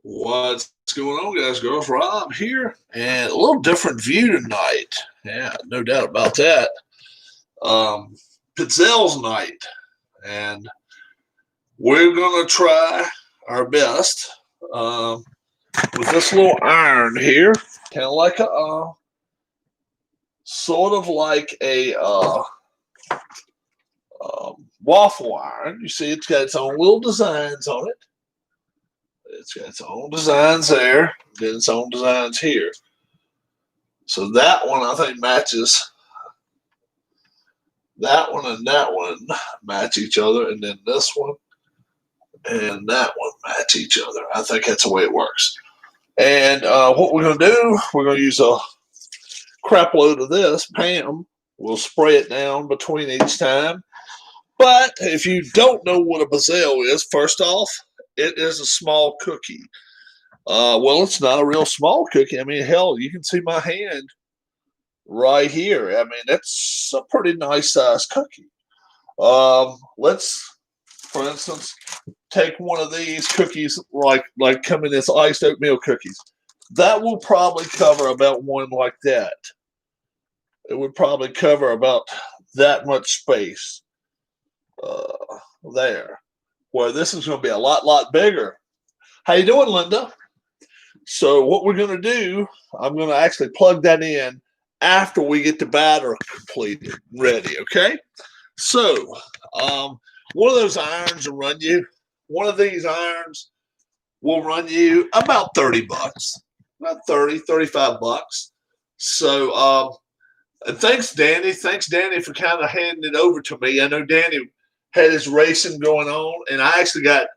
What's going on, guys, girls? Rob here, and a little different view tonight. Yeah, no doubt about that. Um, Pizzelle's night, and we're gonna try our best with this little iron here, kind of like a, sort of like a waffle iron. You see, it's got its own little designs on it. It's got its own designs there, then its own designs here. So that one I think matches. That one and that one match each other, and then this one and that one match each other. I think that's the way it works. And what we're going to do, we're going to use a crap load of this. Pam will spray it down between each time. But if you don't know what a Pizzelle is, first off, it is a small cookie. Well, it's not a real small cookie. I mean, hell, you can see my hand right here. I mean, that's a pretty nice size cookie. Let's, for instance, take one of these cookies, like come in this iced oatmeal cookies. That will probably cover about one like that. It would probably cover about that much space there. Where this is going to be a lot bigger. How you doing, Linda? So what we're going to do, I'm going to actually plug that in after we get the batter completed, ready, okay? So one of those irons will run you, one of these irons will run you about 30 bucks, about 30, 35 bucks. So and thanks, Danny. Thanks, Danny, for kind of handing it over to me. I know Danny had his racing going on, and I actually got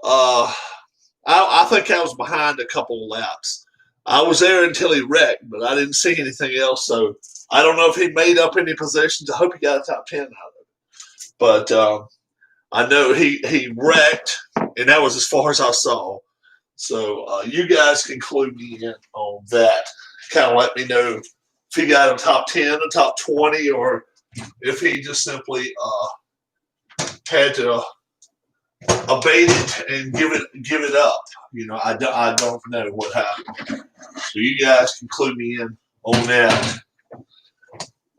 I think I was behind a couple of laps. I was there until he wrecked, but I didn't see anything else. So I don't know if he made up any positions. I hope he got a top 10 out of it. But I know he wrecked, and that was as far as I saw. So you guys can clue me in on that. Kind of let me know if he got a top 10, a top 20, or if he just simply had to abate it and give it up. You know, I don't know what happened. So you guys can clue me in on that.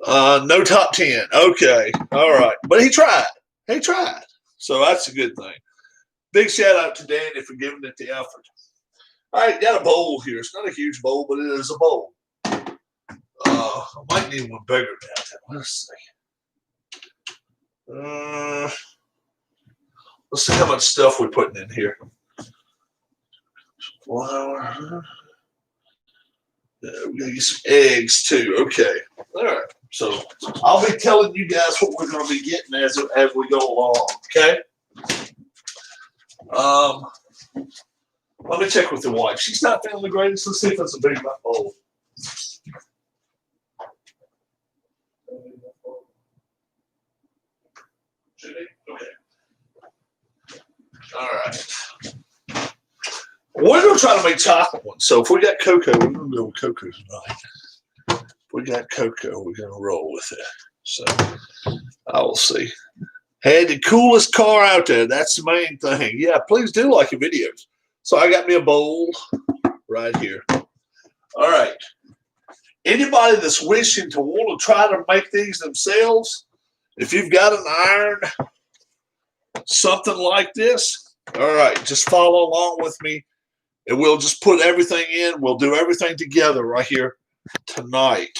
No top 10. Okay. All right. But he tried. He tried. So that's a good thing. Big shout out to Danny for giving it the effort. All right, got a bowl here. It's not a huge bowl, but it is a bowl. I might need one bigger than that. Let's see. Let's see how much stuff we're putting in here. Flour. Yeah, we're going to get some eggs too. Okay. All right. So I'll be telling you guys what we're going to be getting as we go along. Okay. Let me check with the wife. She's not feeling the greatest. Let's see if it's a big enough bowl. Okay. All right. We're going to try to make chocolate ones. So if we got cocoa, we're going to go with cocoa tonight. If we got cocoa, we're going to roll with it. So I will see. Had the coolest car out there. That's the main thing. Yeah, please do like your videos. So I got me a bowl right here. All right. Anybody that's wishing to want to try to make these themselves, if you've got an iron, something like this, all right, just follow along with me, and we'll just put everything in. We'll do everything together right here tonight.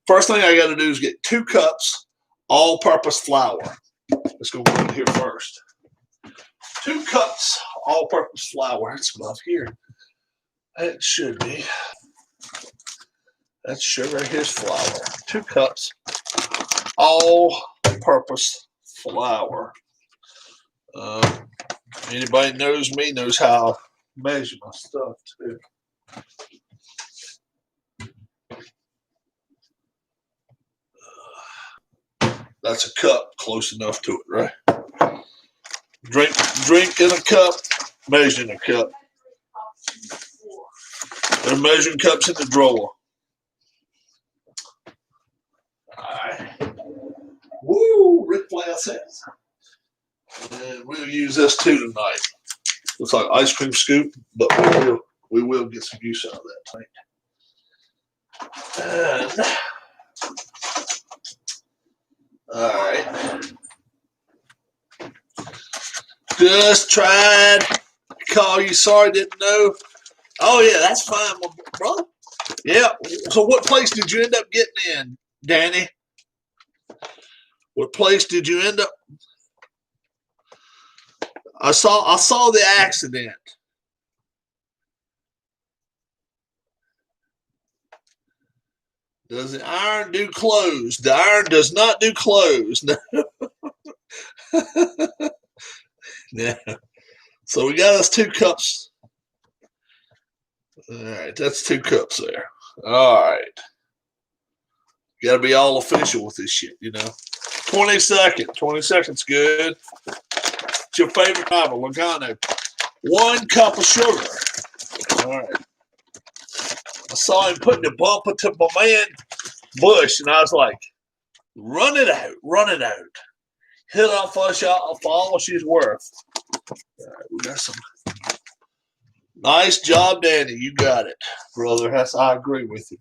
First thing I got to do is get 2 cups all-purpose flour. Let's go in here first. 2 cups all-purpose flour. It's above here. It should be. That's sugar. Here's flour. 2 cups all-purpose flour. Anybody knows me knows how I measure my stuff too. That's a cup, close enough to it, right? Drink in a cup, measure in a cup. There's measuring cups in the drawer. All right. Woo, Rick Flair says. And we'll use this too tonight. Looks like ice cream scoop, but we will get some use out of that tonight. All right. Just tried to call you. Sorry, didn't know. Oh, yeah, that's fine, my brother. Yeah. So what place did you end up getting in, Danny? What place did you end up? I saw the accident. Does the iron do clothes? The iron does not do clothes. No. Yeah. So we got us 2 cups. All right, that's 2 cups there. All right. You got to be all official with this shit, you know. 20 seconds. 20 seconds good. What's your favorite novel, Logano? 1 cup of sugar. All right. I saw him putting the bumper to my man Bush, and I was like, run it out. Run it out. Hit off a shot for all she's worth. All right, we got some. Nice job, Danny. You got it, brother. I agree with you.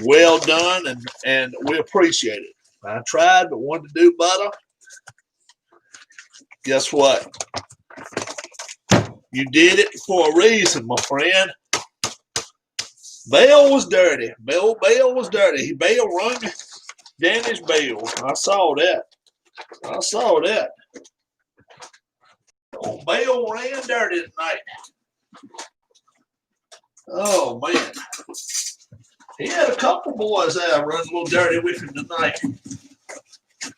Well done, and we appreciate it. I tried, but wanted to do better. Guess what? You did it for a reason, my friend. Bell was dirty. Bell was dirty. Bell rung Danny's bell. I saw that. Oh, Bell ran dirty tonight. Oh, man. He had a couple boys there run a little dirty with him tonight.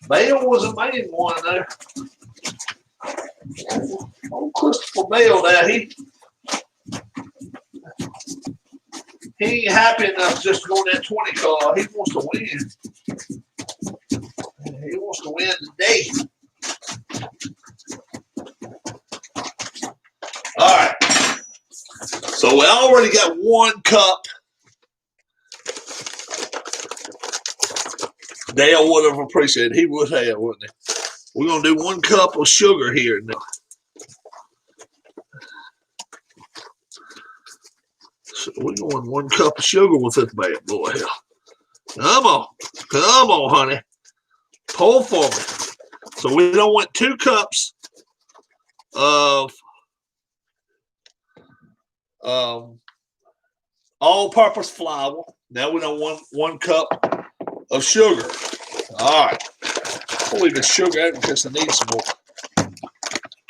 Bale was a main one there. Old Christopher Bale there, he ain't happy enough just to go in that 20 car. He wants to win. He wants to win today. All right. So we already got 1 cup. Dale would have appreciated it. He would have, wouldn't he? We're going to do 1 cup of sugar here now. So we're going 1 cup of sugar with this bad boy here. Come on, honey. Pull for me. So we don't want 2 cups of all-purpose flour. Now we don't want 1 cup of sugar. All right. I'll leave the sugar out in case I need some more.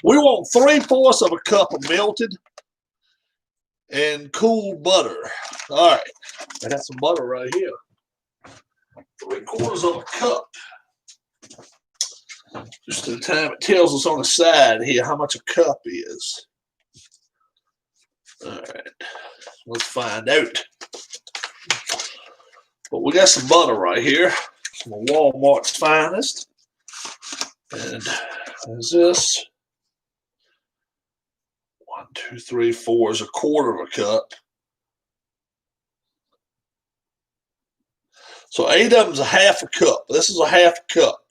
We want 3/4 of a cup of melted and cooled butter. All right. I got some butter right here. 3/4 of a cup. Just the time it tells us on the side here how much a cup is. All right. Let's find out. But we got some butter right here. Some of Walmart's finest. And is this 1, 2, 3, 4 is 1/4 of a cup. So 8 of them is 1/2 a cup. This is 1/2 a cup.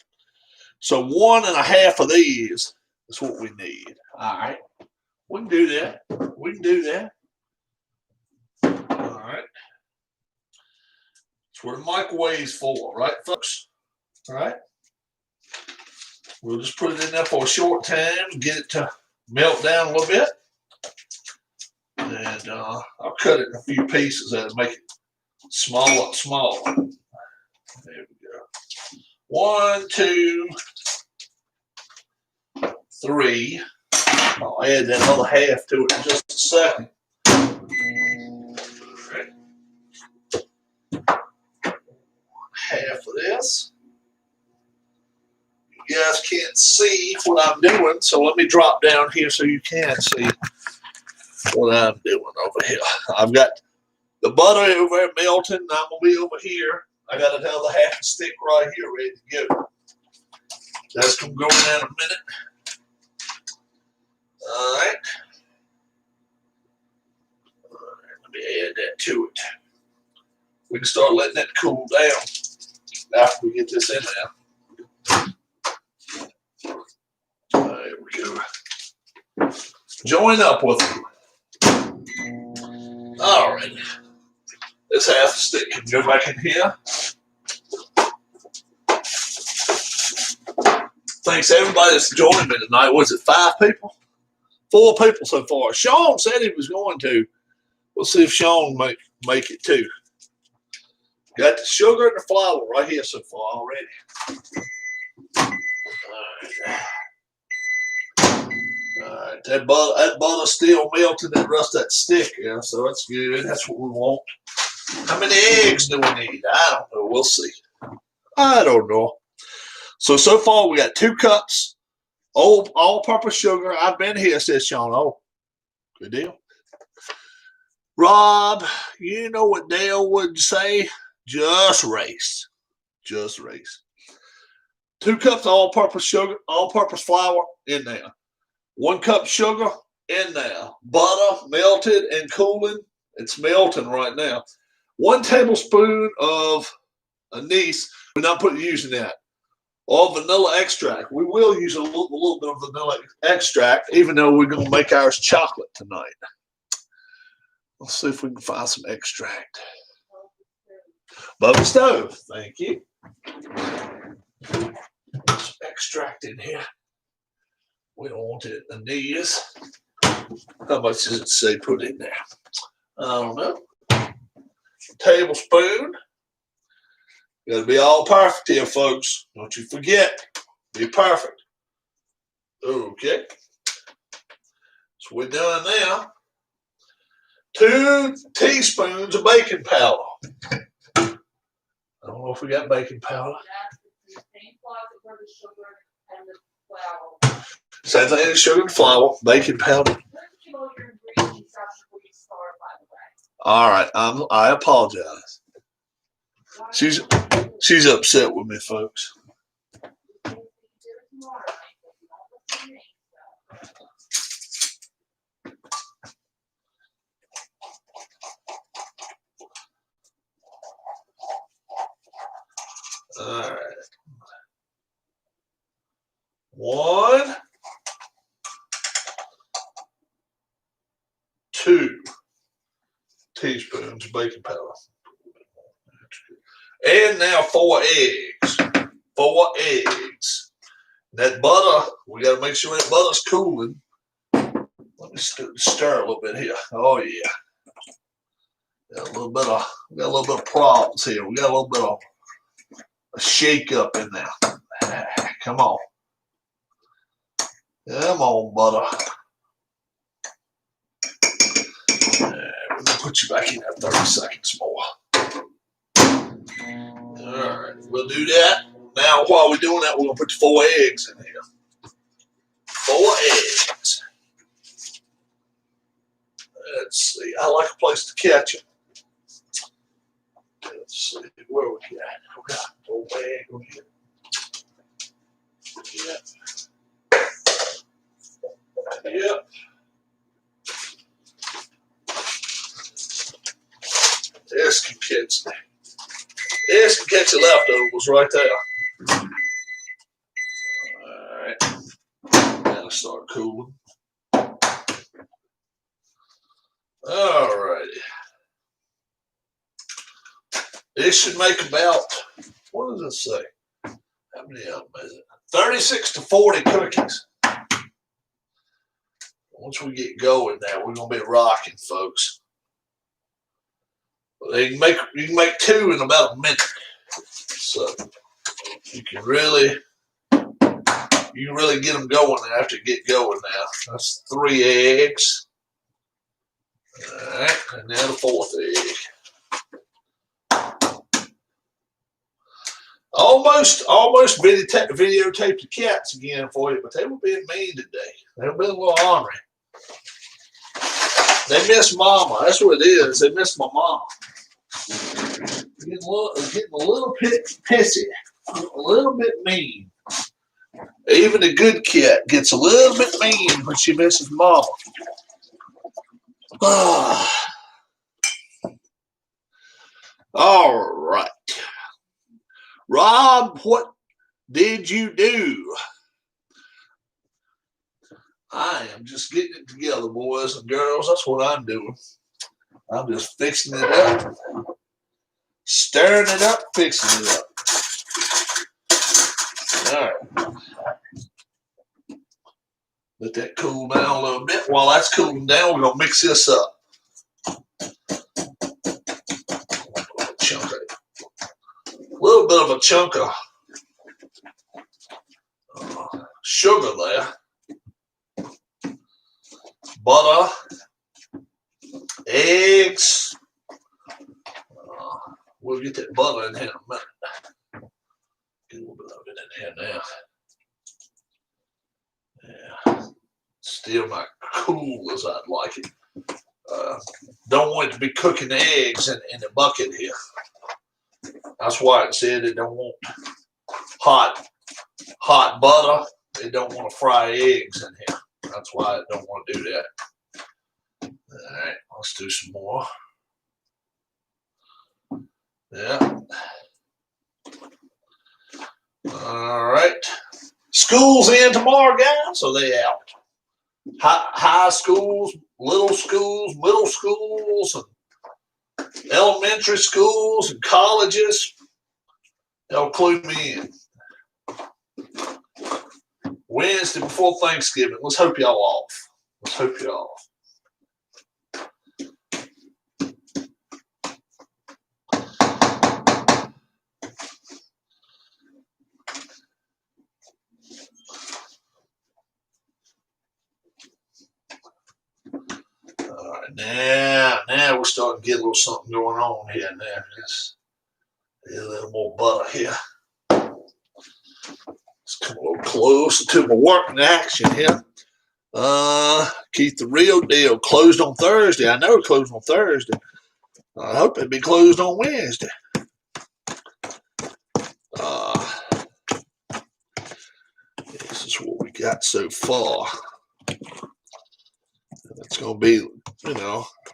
So 1 1/2 of these is what we need. All right. We can do that. All right. That's what a microwave's for, right, folks? All right. We'll just put it in there for a short time, get it to melt down a little bit. And I'll cut it in a few pieces and make it smaller and smaller. There we go. 1, 2, 3. I'll add that other 1/2 to it in just a second. All right. 1/2 of this. You guys can't see what I'm doing, so let me drop down here so you can see what I'm doing over here. I've got the butter over there melting, and I'm going to be over here. I got another 1/2 stick right here ready to go. That's going to go in a minute. All right. Let me add that to it. We can start letting that cool down after we get this in there. There we go. Join up with them. All right. This half stick can go back in here. Thanks everybody that's joined me tonight. Was it 5 people? 4 people so far. Sean said he was going to. We'll see if Sean make it too. Got the sugar and the flour right here so far already. All right. That butter's still melting and rust that stick, yeah, so that's good. That's what we want. How many eggs do we need? I don't know. We'll see. I don't know. So far we got 2 cups all-purpose sugar. I've been here, says Sean. Oh, good deal. Rob, you know what Dale would say? Just race. Just race. 2 cups all-purpose sugar, all-purpose flour in there. 1 cup sugar in there. Butter melted and cooling. It's melting right now. 1 tablespoon of anise. We're not using that. Or vanilla extract. We will use a little bit of vanilla extract, even though we're going to make ours chocolate tonight. Let's see if we can find some extract. Above the stove. Thank you. Some extract in here. We don't want it in these. How much does it say put in there? I don't know. Tablespoon. Got to be all perfect here, folks. Don't you forget. Be perfect. Okay. So we're done now. 2 teaspoons of baking powder. I don't know if we got baking powder. Same thing as sugar and flour, baking powder. All right, I apologize. She's upset with me, folks. All right. 1, 2 teaspoons of baking powder. And now 4 eggs. 4 eggs. That butter, we got to make sure that butter's cooling. Let me stir a little bit here. Oh yeah. Got a little bit of problems here. We got a little bit of a shake up in there. Come on. Come on, butter. We're gonna put you back in there 30 seconds more. All right, we'll do that. Now, while we're doing that, we're going to put the 4 eggs in here. 4 eggs. Let's see. I like a place to catch them. Let's see. Where we at? We got a little bag over here. Yep. This can catch the leftovers right there. All right. Now start cooling. All righty. This should make about, what does it say? How many of them is it? 36 to 40 cookies. Once we get going now, we're going to be rocking, folks. You can make 2 in about a minute. So you can really get them going after you get going now. That's 3 eggs. All right, and now the 4th egg. Almost videotaped the cats again for you, but they were being mean today. They were being a little ornery. They miss Mama. That's what it is. They miss my mama. Getting a little bit pissy, a little bit mean. Even a good cat gets a little bit mean when she misses Mama. All right. Rob, what did you do? I am just getting it together, boys and girls. That's what I'm doing. I'm just fixing it up, stirring it up, fixing it up. All right. Let that cool down a little bit. While that's cooling down, we're going to mix this up. A little bit of a chunk of sugar there. Butter. Eggs. We'll get that butter in here in a minute. Get a little bit of it in here now. Yeah. Still not cool as I'd like it. Don't want it to be cooking the eggs in the bucket here. That's why it said it don't want hot butter. It don't want to fry eggs in here. That's why it don't want to do that. All right, let's do some more. Yeah. All right. School's in tomorrow, guys, so they out. High schools, little schools, middle schools, and elementary schools and colleges. They'll clue me in. Wednesday before Thanksgiving. Let's hope y'all off. Let's hope y'all off. All right, now we're starting to get a little something going on here and there. Just a little more butter here. Let's come a little closer to my working action here. Keith, the real deal closed on Thursday. I know it closed on Thursday. I hope it'd be closed on Wednesday. This is what we got so far. It's going to be,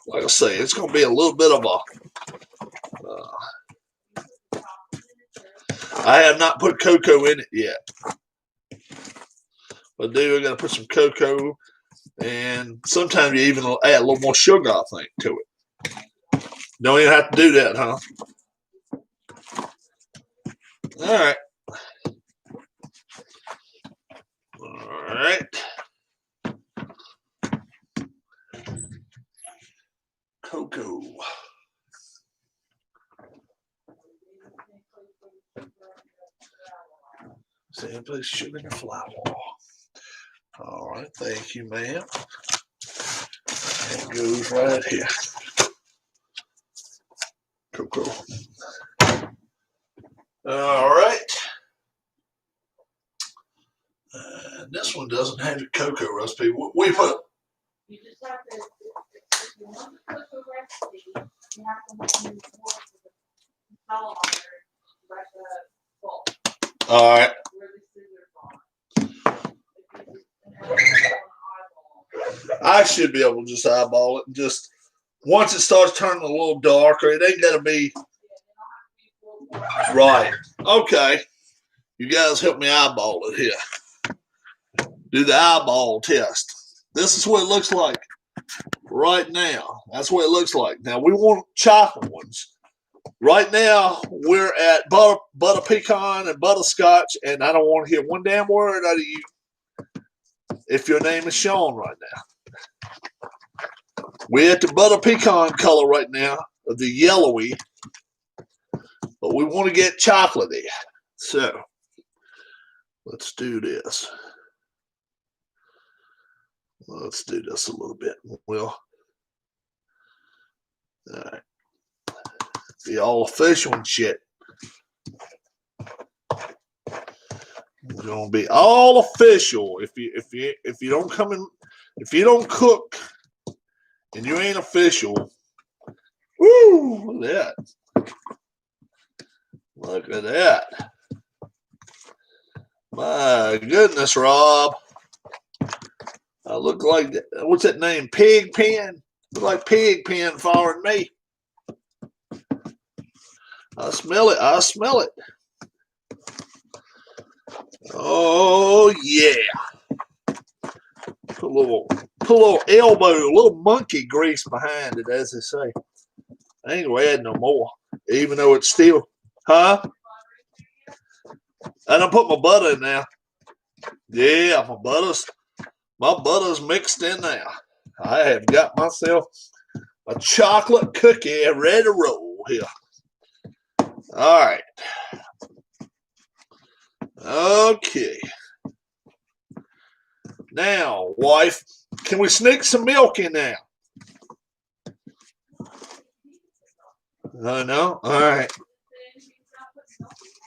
like I say, it's going to be a little bit of a. I have not put cocoa in it yet. But I got to put some cocoa, and sometimes you even add a little more sugar, I think, to it. Don't even have to do that, huh? All right. All right. Cocoa. Simply sugar and flour. All right, thank you, ma'am. It goes right here. Cocoa. All right. This one doesn't have a cocoa recipe. We put. You just have to. If you want the cocoa recipe, you have to use more of the color like the bowl. All right. I should be able to just eyeball it. And just once it starts turning a little darker, it ain't got to be right. Okay. You guys help me eyeball it here. Do the eyeball test. This is what it looks like right now. That's what it looks like. Now, we want chocolate ones. Right now, we're at butter pecan and butterscotch, and I don't want to hear one damn word out of you if your name is Sean right now. We're at the butter pecan color right now, the yellowy, but we want to get chocolatey. So, let's do this. Let's do this a little bit. Well, all right. Be all official and shit. It's gonna be all official. If you don't come in, if you don't cook, and you ain't official. Woo! Look at that. Look at that. My goodness, Rob. I look like, what's that name? Pigpen? Look like Pigpen following me. I smell it. I smell it. Oh, yeah. Put a little elbow, a little monkey grease behind it, as they say. I ain't gonna add no more, even though it's still, huh? And I put my butter in there. Yeah, my butter's mixed in there. I have got myself a chocolate cookie ready to roll here. All right. Okay. Now, wife, can we sneak some milk in there? No? All right.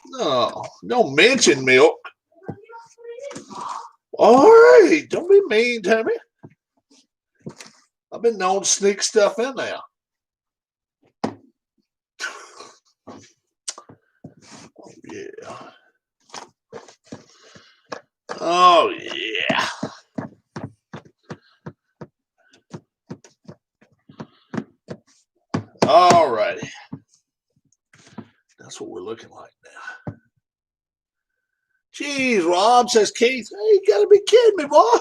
No, don't mention milk. All right. Don't be mean to me. I've been known to sneak stuff in there. Oh, yeah. Oh, yeah. All righty. That's what we're looking like now. Jeez, Rob, says Keith. Hey, you gotta be kidding me, boy.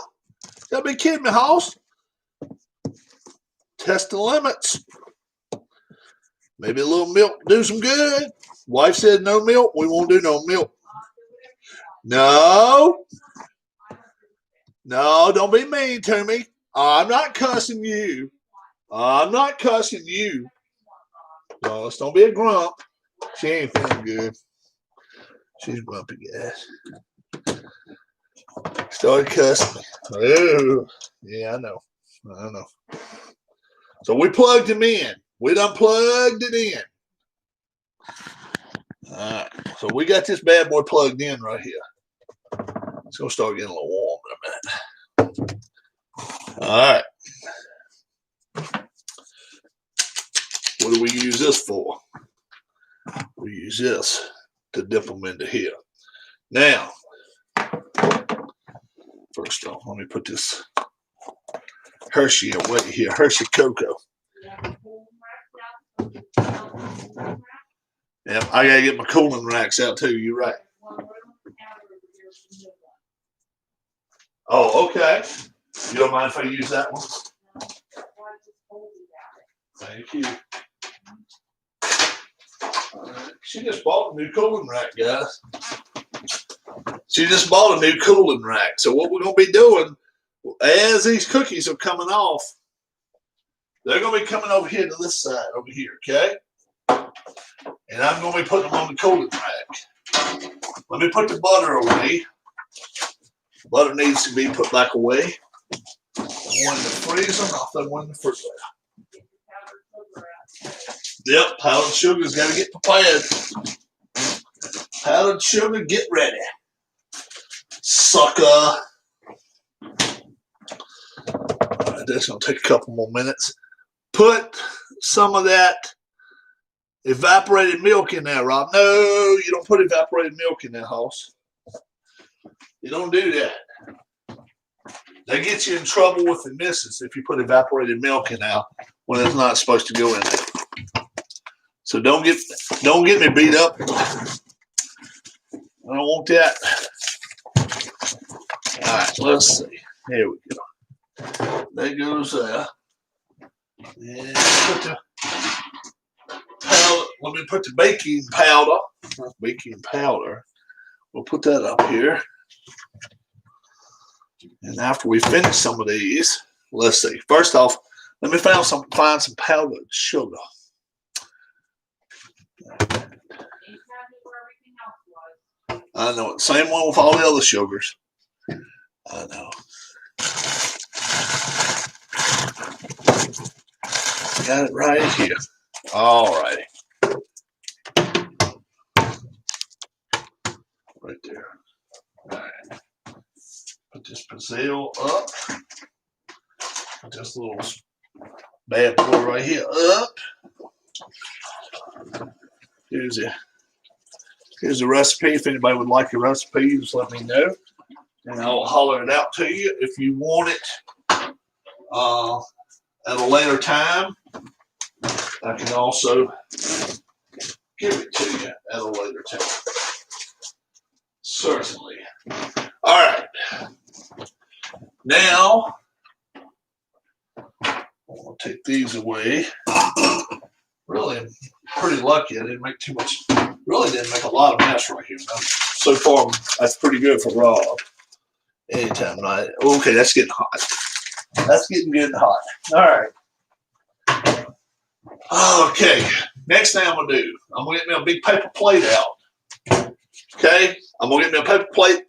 Gotta be kidding me, house. Test the limits. Maybe a little milk do some good. Wife said no milk. We won't do no milk. No. No, don't be mean to me. I'm not cussing you. I'm not cussing you. No, let's don't be a grump. She ain't feeling good. She's grumpy, guys. Started cussing me. Oh, yeah, I know. So we plugged him in. We done plugged it in. All right. So we got this bad boy plugged in right here. It's going to start getting a little warm in a minute. All right. What do we use this for? We use this to dip them into here. Now, first off, let me put this Hershey away here. Hershey Cocoa. Yeah, I gotta get my cooling racks out too. You're right. Oh, okay. You don't mind if I use that one? Thank you. Right. She just bought a new cooling rack, guys. She just bought a new cooling rack. So what we're gonna be doing, as these cookies are coming off, they're gonna be coming over here to this side, over here, okay? And I'm gonna be putting them on the cooling rack. Let me put the butter away. Butter needs to be put back away. One in the freezer, and I'll throw one in the refrigerator. Yep, powdered sugar's got to get prepared. Powdered sugar, get ready. Sucker. All right, that's going to take a couple more minutes. Put some of that evaporated milk in there, Rob. No, you don't put evaporated milk in there, house. You don't do that. They get you in trouble with the missus if you put evaporated milk in there when it's not supposed to go in there. So don't get me beat up. I don't want that. All right, let's see. Here we go. There goes there. And put the powder. Let me put the baking powder. Not baking powder. We'll put that up here. And after we finish some of these, let's see. First off, let me find some powdered sugar. I know it. Same one with all the other sugars. I know. Got it right here. All righty. Right there. All right. Put this Pizzelle up. Put this little bad boy right here up. Here's the recipe. If anybody would like a recipe, just let me know. And I'll holler it out to you. If you want it at a later time, I can also give it to you at a later time. Certainly. All right. Now, I'll take these away. Really, I'm pretty lucky. I didn't make too much. Really didn't make a lot of mess right here. Now, so far, that's pretty good for raw. Anytime night. Okay, that's getting hot. That's getting good and hot. All right. Okay. Next thing I'm gonna do, I'm gonna get me a big paper plate out. Okay. I'm gonna get me a paper plate,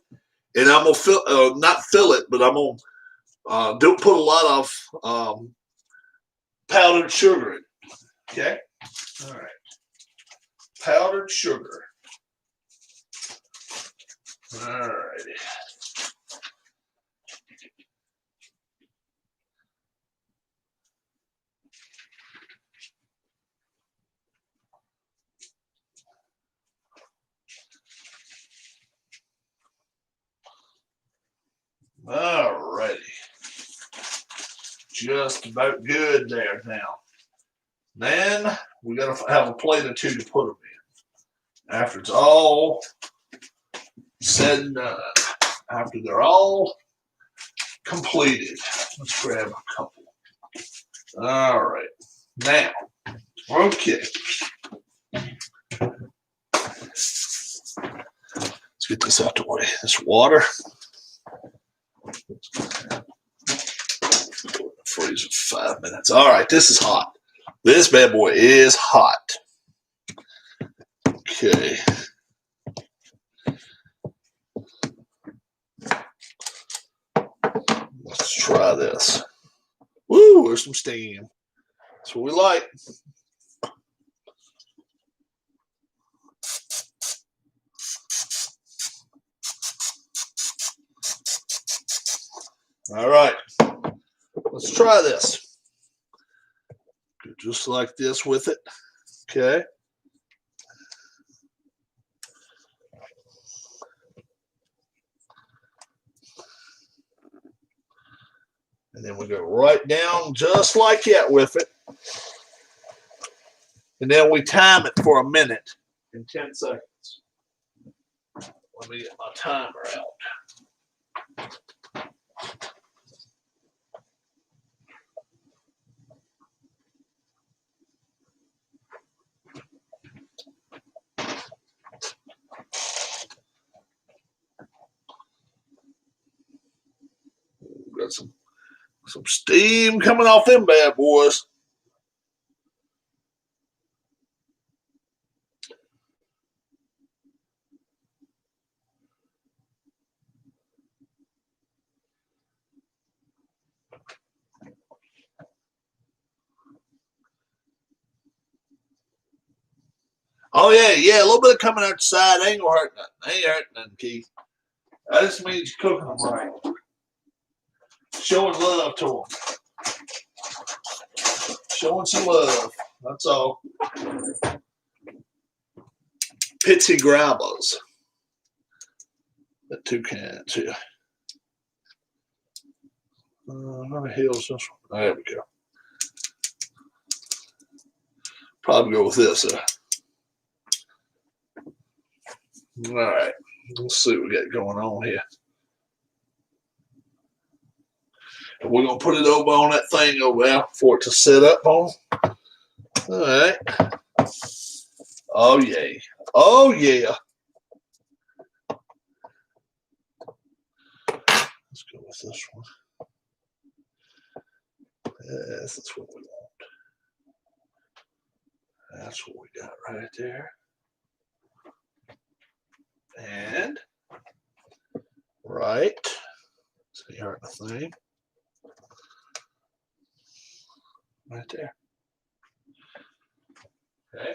and I'm gonna fill, not fill it, but I'm gonna don't put a lot of powdered sugar in. Okay. All right. Powdered sugar. All righty. All righty. Just about good there now. Then we got to have a plate or two to put them in. After it's all said and done, after they're all completed, let's grab a couple. All right. Now, okay. Let's get this out the way. This water. Freeze for 5 minutes. All right, this is hot. This bad boy is hot. Okay. Let's try this. Woo, there's some steam. That's what we like. All right. Let's try this. Just like this with it. Okay. And then we go right down just like that with it. And then we time it for a minute and 10 seconds. Let me get my timer out. Got some steam coming off them bad boys. Oh yeah, a little bit of coming out the side ain't gonna hurt nothing. Ain't hurting nothing, Keith. That just means you're cooking them right. Showing love to them. Showing some love. That's all. Pitsy grabbers. The 2 cans here. How the hell's this one? There we go. Probably go with this. All right. Let's see what we got going on here. And we're going to put it over on that thing over there for it to set up on. All right. Oh, yeah. Oh, yeah. Let's go with this one. Yes, that's what we want. That's what we got right there. And right. See here the thing. Right there. Okay.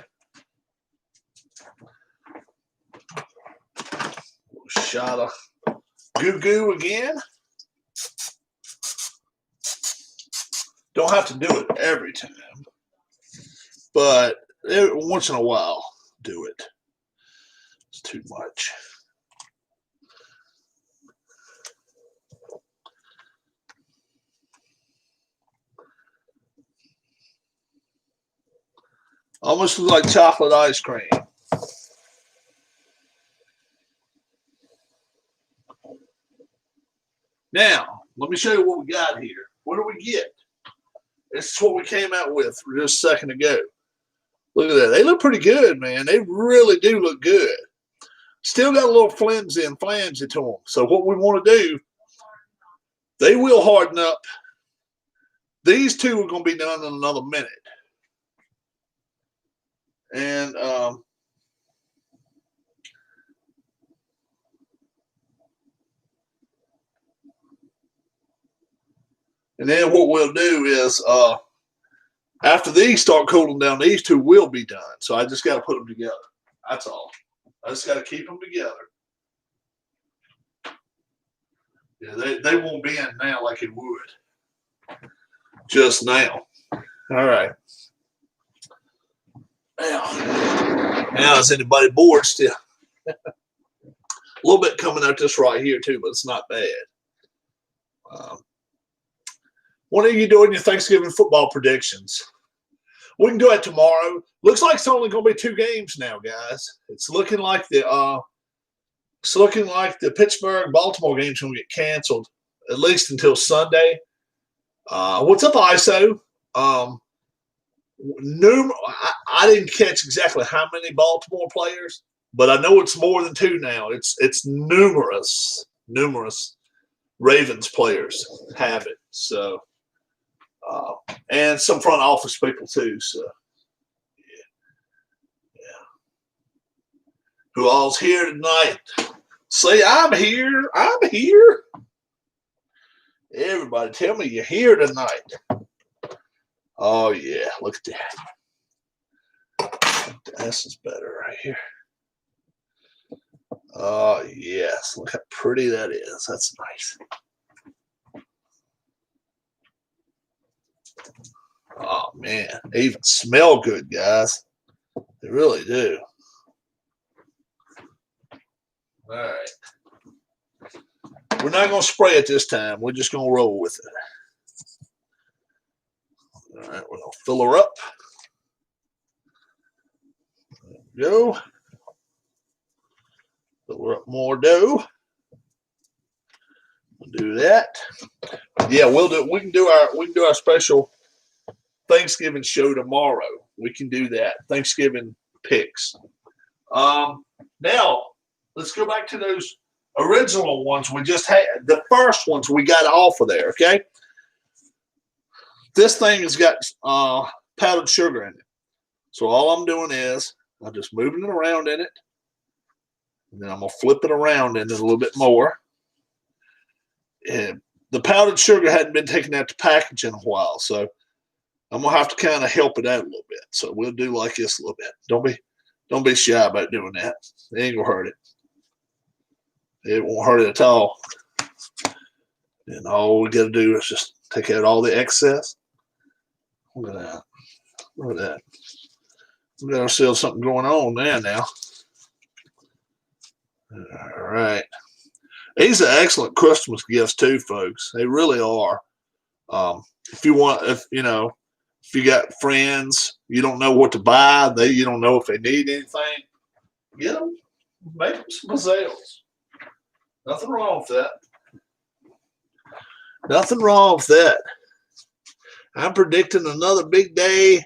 Shot of goo again. Don't have to do it every time, but once in a while, do it. It's too much. Almost looks like chocolate ice cream. Now, let me show you what we got here. What do we get? This is what we came out with just a second ago. Look at that. They look pretty good, man. They really do look good. Still got a little flimsy and flangy to them. So what we want to do, they will harden up. These two are going to be done in another minute. And then what we'll do is after these start cooling down, these two will be done. So I just got to put them together. That's all. I just got to keep them together. Yeah, they won't bend now like it would just now. All right. Now is anybody bored still? A little bit coming out this right here too, but it's not bad. What are you doing your Thanksgiving football predictions? We can do it tomorrow. Looks like it's only going to be 2 games now, guys. It's looking like the Pittsburgh-Baltimore game's going to get canceled at least until Sunday. What's up, ISO? I didn't catch exactly how many Baltimore players, but I know it's more than 2 now. It's numerous Ravens players have it. So, and some front office people too. So, yeah. Who all's here tonight? Say, I'm here. I'm here. Everybody, tell me you're here tonight. Oh yeah, look at that. This is better right here. Oh yes, look how pretty that is. That's nice. Oh man, they even smell good, guys. They really do. All right. We're not going to spray it this time. We're just going to roll with it. All right, we're going to fill her up. There we go. Fill her up more dough. We'll do that. Yeah, we'll do. We can do our special Thanksgiving show tomorrow. We can do that. Thanksgiving picks. Now let's go back to those original ones we just had. The first ones we got off of there. Okay. This thing has got powdered sugar in it. So all I'm doing is I'm just moving it around in it. And then I'm going to flip it around in it a little bit more. And the powdered sugar hadn't been taken out the package in a while. So I'm going to have to kind of help it out a little bit. So we'll do like this a little bit. Don't be shy about doing that. It ain't going to hurt it. It won't hurt it at all. And all we got to do is just take out all the excess. Look at that. Look at that. We got ourselves something going on there now. All right. These are excellent Christmas gifts too, folks. They really are. If you got friends, you don't know what to buy, you don't know if they need anything, get them, make them some pizzelles. Nothing wrong with that. Nothing wrong with that. I'm predicting another big day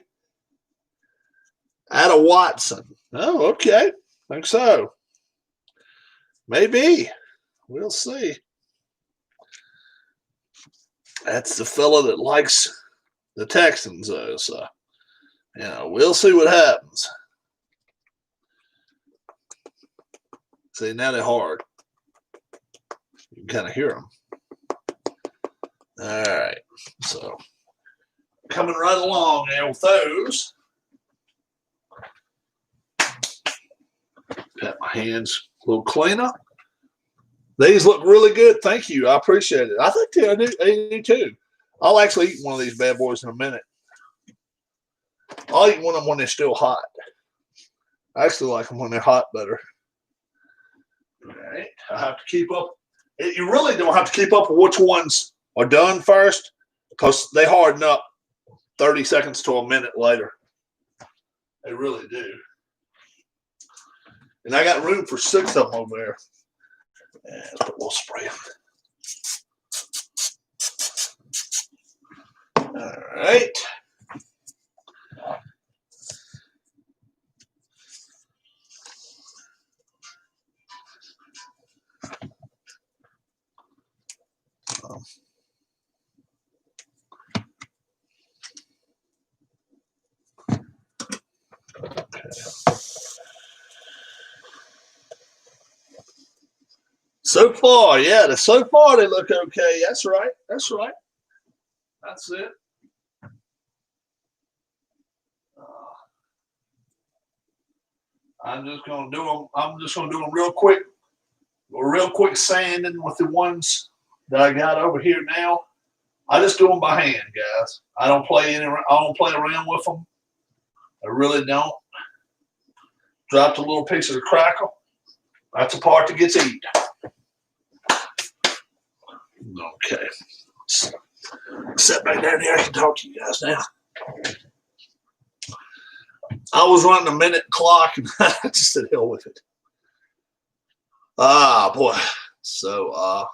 out of Watson. Oh, okay. Think so. Maybe. We'll see. That's the fella that likes the Texans, though. So, we'll see what happens. See, now they're hard. You can kind of hear them. All right. So, coming right along there with those. Pat my hands a little cleaner. These look really good. Thank you. I appreciate it. I think they do too. I'll actually eat one of these bad boys in a minute. I'll eat one of them when they're still hot. I actually like them when they're hot better. All right. I have to keep up. You really don't have to keep up with which ones are done first because they harden up 30 seconds to a minute later. They really do. And I got room for 6 of them over there. And put a little spray on it. All right. So far, yeah, so far they look okay. That's right. That's right. That's it. I'm just gonna do them. I'm just gonna do them real quick sanding with the ones that I got over here now. I just do them by hand, guys. I don't play around with them. I really don't. Dropped a little piece of the crackle. That's the part that gets eaten. Okay. Sit back down here. I can talk to you guys now. I was running a minute clock and I just said hell with it. Ah, boy. So,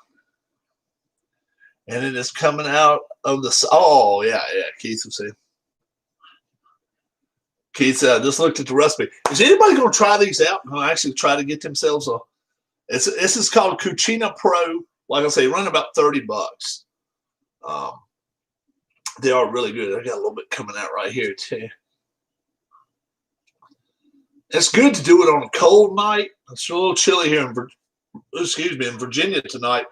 and it is coming out of the, oh, yeah, Keith was saying. Keith just looked at the recipe. Is anybody going to try these out and actually try to get themselves a, this is called Cucina Pro. Like I say, run about $30. They are really good. I got a little bit coming out right here too. It's good to do it on a cold night. It's a little chilly here in Virginia tonight.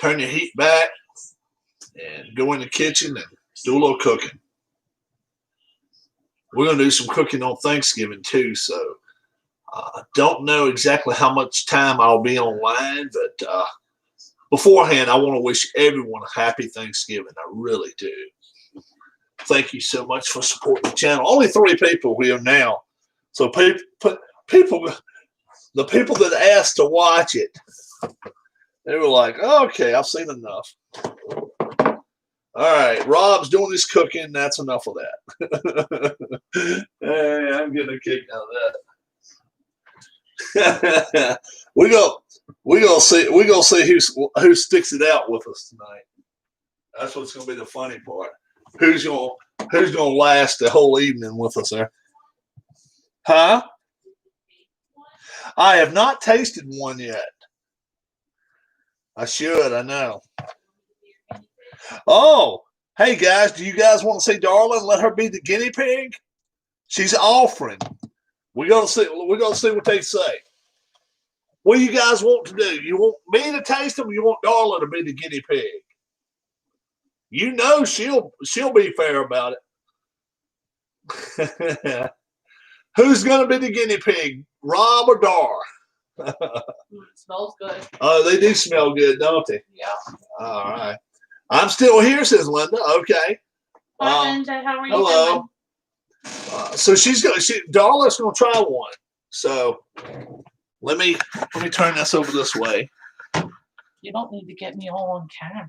Turn your heat back and go in the kitchen and do a little cooking. We're going to do some cooking on Thanksgiving too, so I don't know exactly how much time I'll be online, but beforehand, I want to wish everyone a happy Thanksgiving. I really do. Thank you so much for supporting the channel. Only 3 people here now. So the people that asked to watch it, they were like, oh, okay, I've seen enough. All right, Rob's doing his cooking. That's enough of that. Hey, I'm getting a kick out of that. we gonna see who sticks it out with us tonight. That's what's gonna be the funny part. Who's gonna last the whole evening with us there? Huh? I have not tasted one yet. I should. I know. Oh, hey guys, do you guys want to see Darla and let her be the guinea pig? She's offering. We're gonna see what they say. What do you guys want to do? You want me to taste them, or you want Darla to be the guinea pig? You know she'll be fair about it. Who's gonna be the guinea pig, Rob or Dar? It smells good. Oh, they do smell good, don't they? Yeah. All right. I'm still here, says Linda. Okay. Hi, Linda. How are you hello. doing? So Darla's gonna try one. So let me turn this over this way. You don't need to get me all on camera.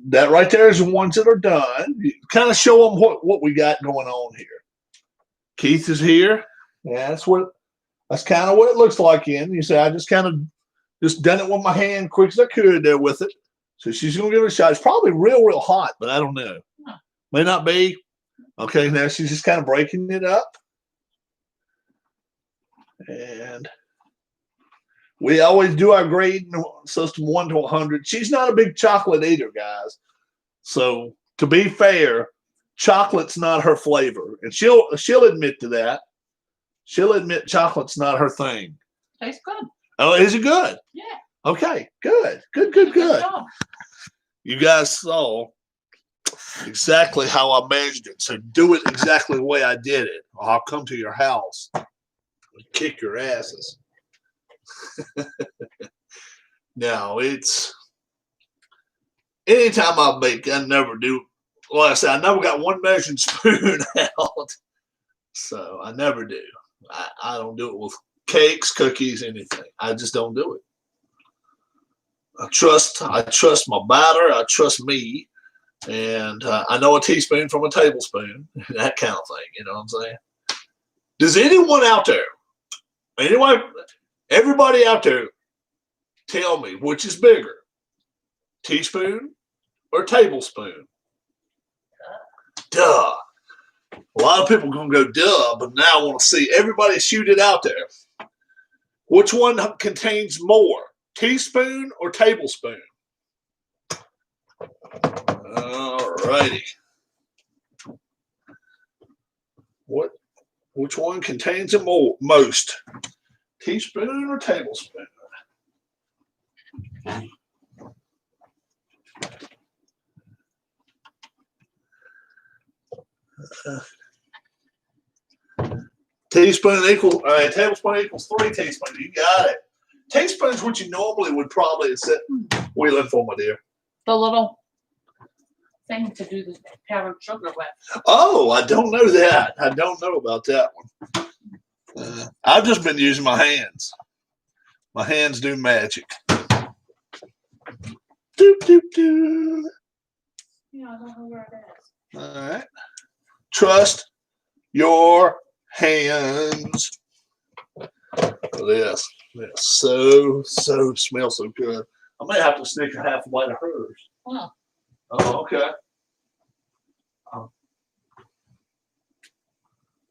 That right there is the ones that are done. You kind of show them what we got going on here. Keith is here. Yeah, that's kind of what it looks like in. You say I just kind of done it with my hand quick as I could there with it. So she's gonna give it a shot. It's probably real hot, but I don't know. Huh. May not be. Okay, now she's just kind of breaking it up. And we always do our grading system 1 to 100. She's not a big chocolate eater, guys. So to be fair, chocolate's not her flavor, and she'll admit to that. She'll admit chocolate's not her thing. Tastes good. Oh, is it good? Yeah. Okay, good. You guys saw exactly how I measured it, so do it exactly the way I did it, or I'll come to your house and kick your asses. No, it's anytime I bake, I never do. Like I said, I never got one measuring spoon out, so I never do. I don't do it with cakes, cookies, anything. I just don't do it. I trust my batter. I trust me, and I know a teaspoon from a tablespoon, that kind of thing. You know what I'm saying? Does anyone out there, everybody out there, tell me which is bigger, teaspoon or tablespoon? Duh. A lot of people are going to go duh, but now I want to see everybody shoot it out there. Which one contains more, teaspoon or tablespoon? All righty. Which one contains the most, teaspoon or tablespoon? Tablespoon equals 3 teaspoons. You got it. Teaspoon's what you normally would probably sit wheeling for, my dear. The little thing to do the powdered sugar with. Oh, I don't know that. I don't know about that one. I've just been using my hands. My hands do magic. Doop, doop, doop. Yeah, I don't know where it is. All right. Trust your hands. This so smells so good. I may have to sneak a half a bite of hers. Huh. Oh, okay.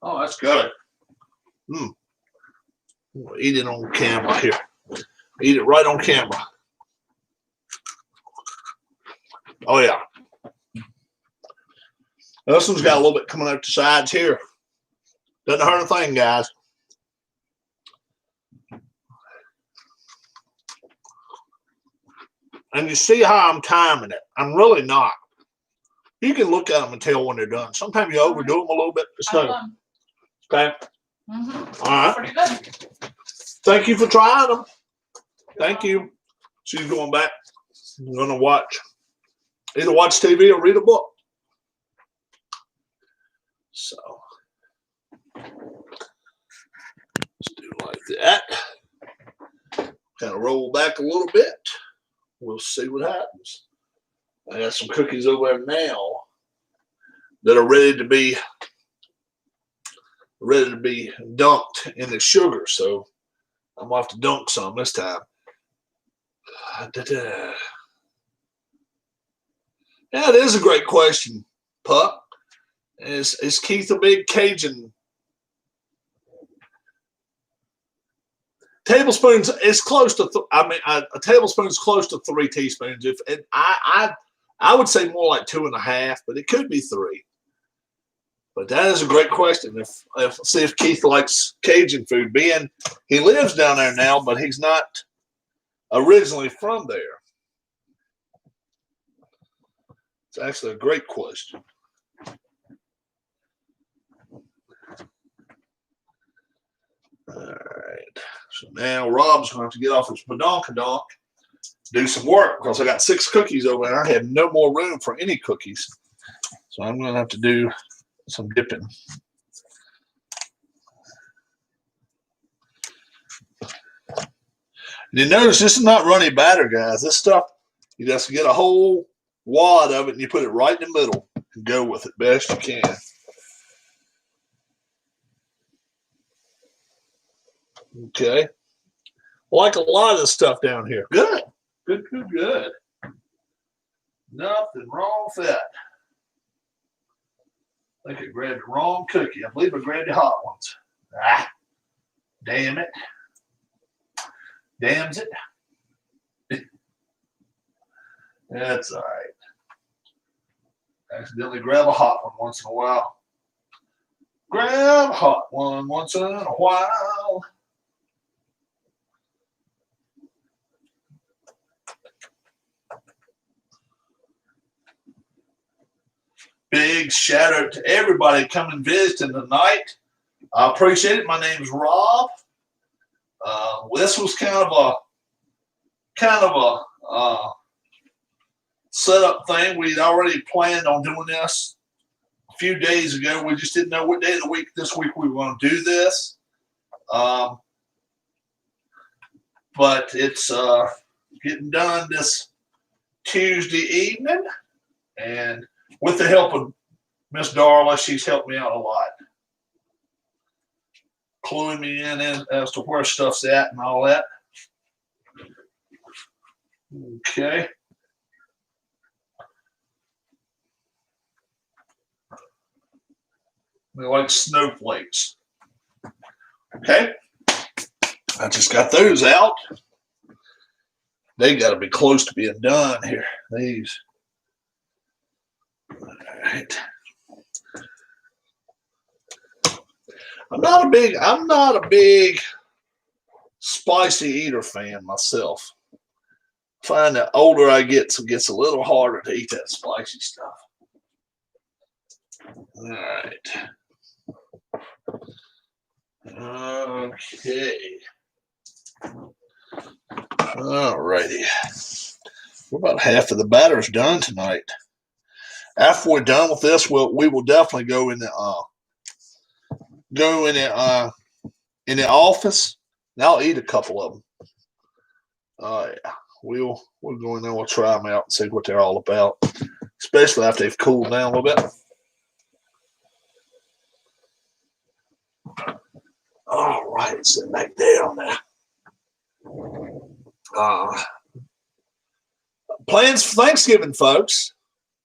Oh, that's good. We'll eat it on camera here. Eat it right on camera. Oh yeah. This one's got a little bit coming out the sides here. Doesn't hurt a thing, guys. And you see how I'm timing it. I'm really not. You can look at them and tell when they're done. Sometimes you overdo them a little bit. Just know. Okay. All right. Pretty good. Thank you for trying them. Thank you. She's going back. I'm going to either watch TV or read a book. So let's do like that. Kind of roll back a little bit. We'll see what happens. I got some cookies over there now that are ready to be dunked in the sugar. So I'm going to have to dunk some this time. Yeah, it is a great question, Pup. Is Keith a big Cajun? Tablespoons is close to. A tablespoon is close to 3 teaspoons. I would say more like 2.5, but it could be 3. But that is a great question. See if Keith likes Cajun food. Being he lives down there now, but he's not originally from there. It's actually a great question. All right. So now Rob's going to have to get off his badonkadonk, do some work because I got 6 cookies over there. I have no more room for any cookies. So I'm going to have to do some dipping. You notice this is not runny batter, guys. This stuff, you just get a whole wad of it and you put it right in the middle and go with it best you can. Okay. Like a lot of the stuff down here. Good. Good. Nothing wrong with that. I think I grabbed the wrong cookie. I believe I grabbed the hot ones. Damn it. Damns it. That's all right. Accidentally grab a hot one once in a while. Grab a hot one once in a while. Big shout out to everybody coming visiting tonight. I appreciate it. My name's Rob. This was kind of a setup thing. We'd already planned on doing this a few days ago. We just didn't know what day of the week this week we were going to do this. But it's getting done this Tuesday evening, and with the help of Miss Darla, she's helped me out a lot, cluing me in as to where stuff's at and all that. Okay. They're like snowflakes. Okay. I just got those out. They got to be close to being done here. These. All right. I'm not a big spicy eater fan myself. I find that older I get, it gets a little harder to eat that spicy stuff. All right. Okay. All righty. We're about half of the batter's done tonight. After we're done with this, we will definitely go in the office. And I'll eat a couple of them. Yeah, we'll go in there. We'll try them out and see what they're all about, especially after they've cooled down a little bit. All right, sit back down there. Plans for Thanksgiving, folks.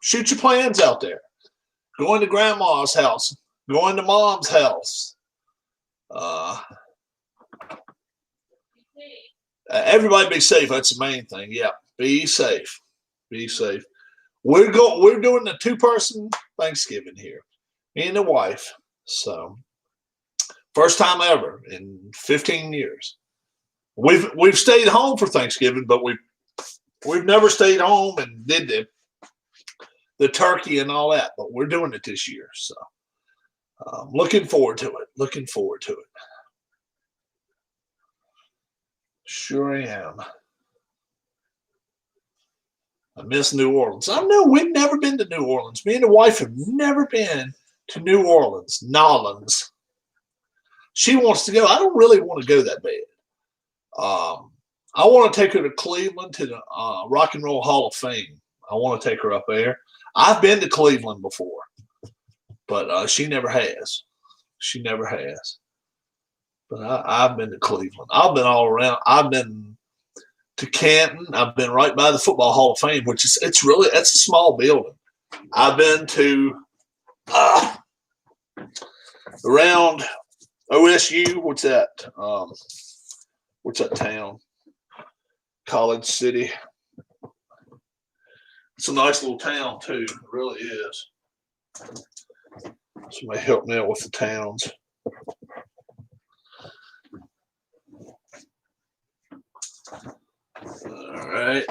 Shoot your plans out there. Going to grandma's house. Going to mom's house. Everybody be safe. That's the main thing. Yeah, be safe. Be safe. We're doing a 2-person Thanksgiving here. Me and the wife. So first time ever in 15 years. We've stayed home for Thanksgiving, but we've never stayed home and did the turkey and all that. But we're doing it this year, so looking forward to it. Looking forward to it. Sure am. I miss New Orleans. I know we've never been to New Orleans. Me and the wife have never been to New Orleans, Nolans. She wants to go. I don't really want to go that bad. I want to take her to Cleveland to the Rock and Roll Hall of Fame. I want to take her up there. I've been to Cleveland before, but she never has. She never has. But I've been to Cleveland. I've been all around. I've been to Canton. I've been right by the Football Hall of Fame, which is it's a small building. I've been to around OSU. What's that? What's that town? College City. It's a nice little town too. It really is. Somebody help me out with the towns. All right.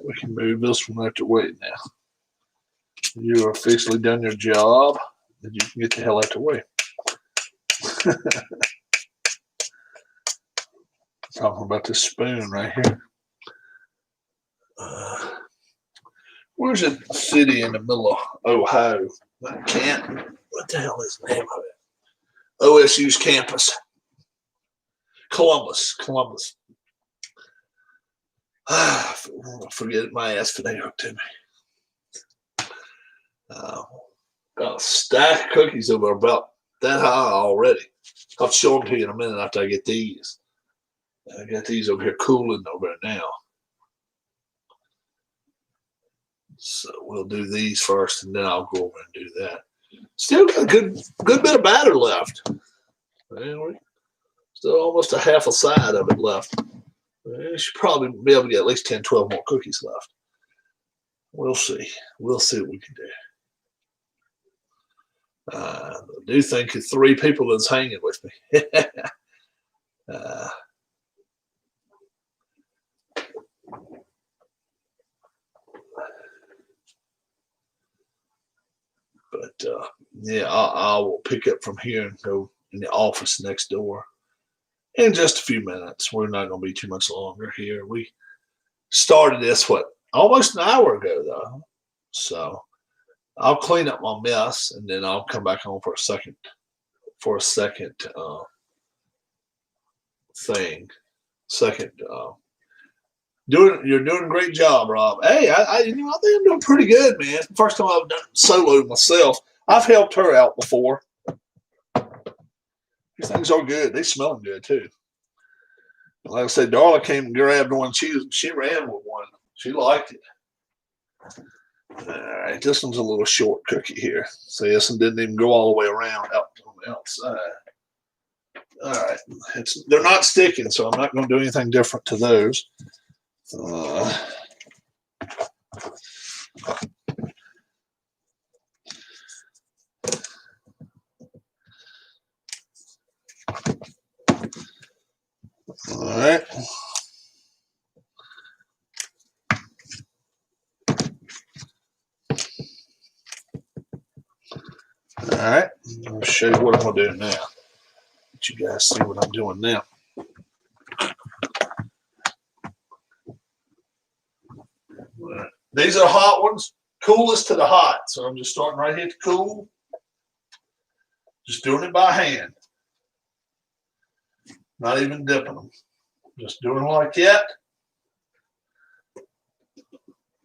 We can move this one out the way now. You are officially done your job, and you can get the hell out the way. Talking about this spoon right here. Where's a city in the middle of Ohio? Canton. What the hell is the name of it? OSU's campus. Columbus. Forget it. My ass today hooked to me. Got a stack of cookies over about that high already. I'll show them to you in a minute after I get these. I got these over here cooling over there now. So we'll do these first, and then I'll go over and do that. Still got a good bit of batter left. Still almost a half a side of it left. You should probably be able to get at least 10, 12 more cookies left. We'll see. We'll see what we can do. I do think of 3 people that's hanging with me. But yeah, I will pick up from here and go in the office next door in just a few minutes. We're not going to be too much longer here. We started this, almost an hour ago, though. So I'll clean up my mess, and then I'll come back on for a second You're doing a great job, Rob. Hey, I think I'm doing pretty good, man. First time I've done solo myself. I've helped her out before. These things are good. They smelling good too. Like I said, Darla came and grabbed one. She ran with one. She liked it. All right, this one's a little short cookie here. So this one didn't even go all the way around out on the outside. All right, they're not sticking, so I'm not going to do anything different to those. All right. All right, I'll show you what I'm going to do now. Let you guys see what I'm doing now. Right. These are hot ones, coolest to the hot. So I'm just starting right here to cool. Just doing it by hand. Not even dipping them. Just doing it like that.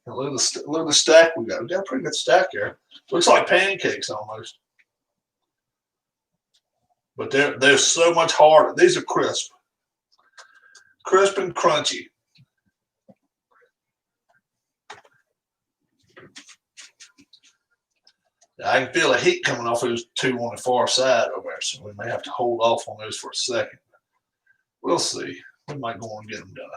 And look at the stack we got. We got a pretty good stack here. Looks like pancakes almost. But they're so much harder. These are crisp. Crisp and crunchy. I can feel the heat coming off those two on the far side over there, so we may have to hold off on those for a second. We'll see. We might go on and get them done.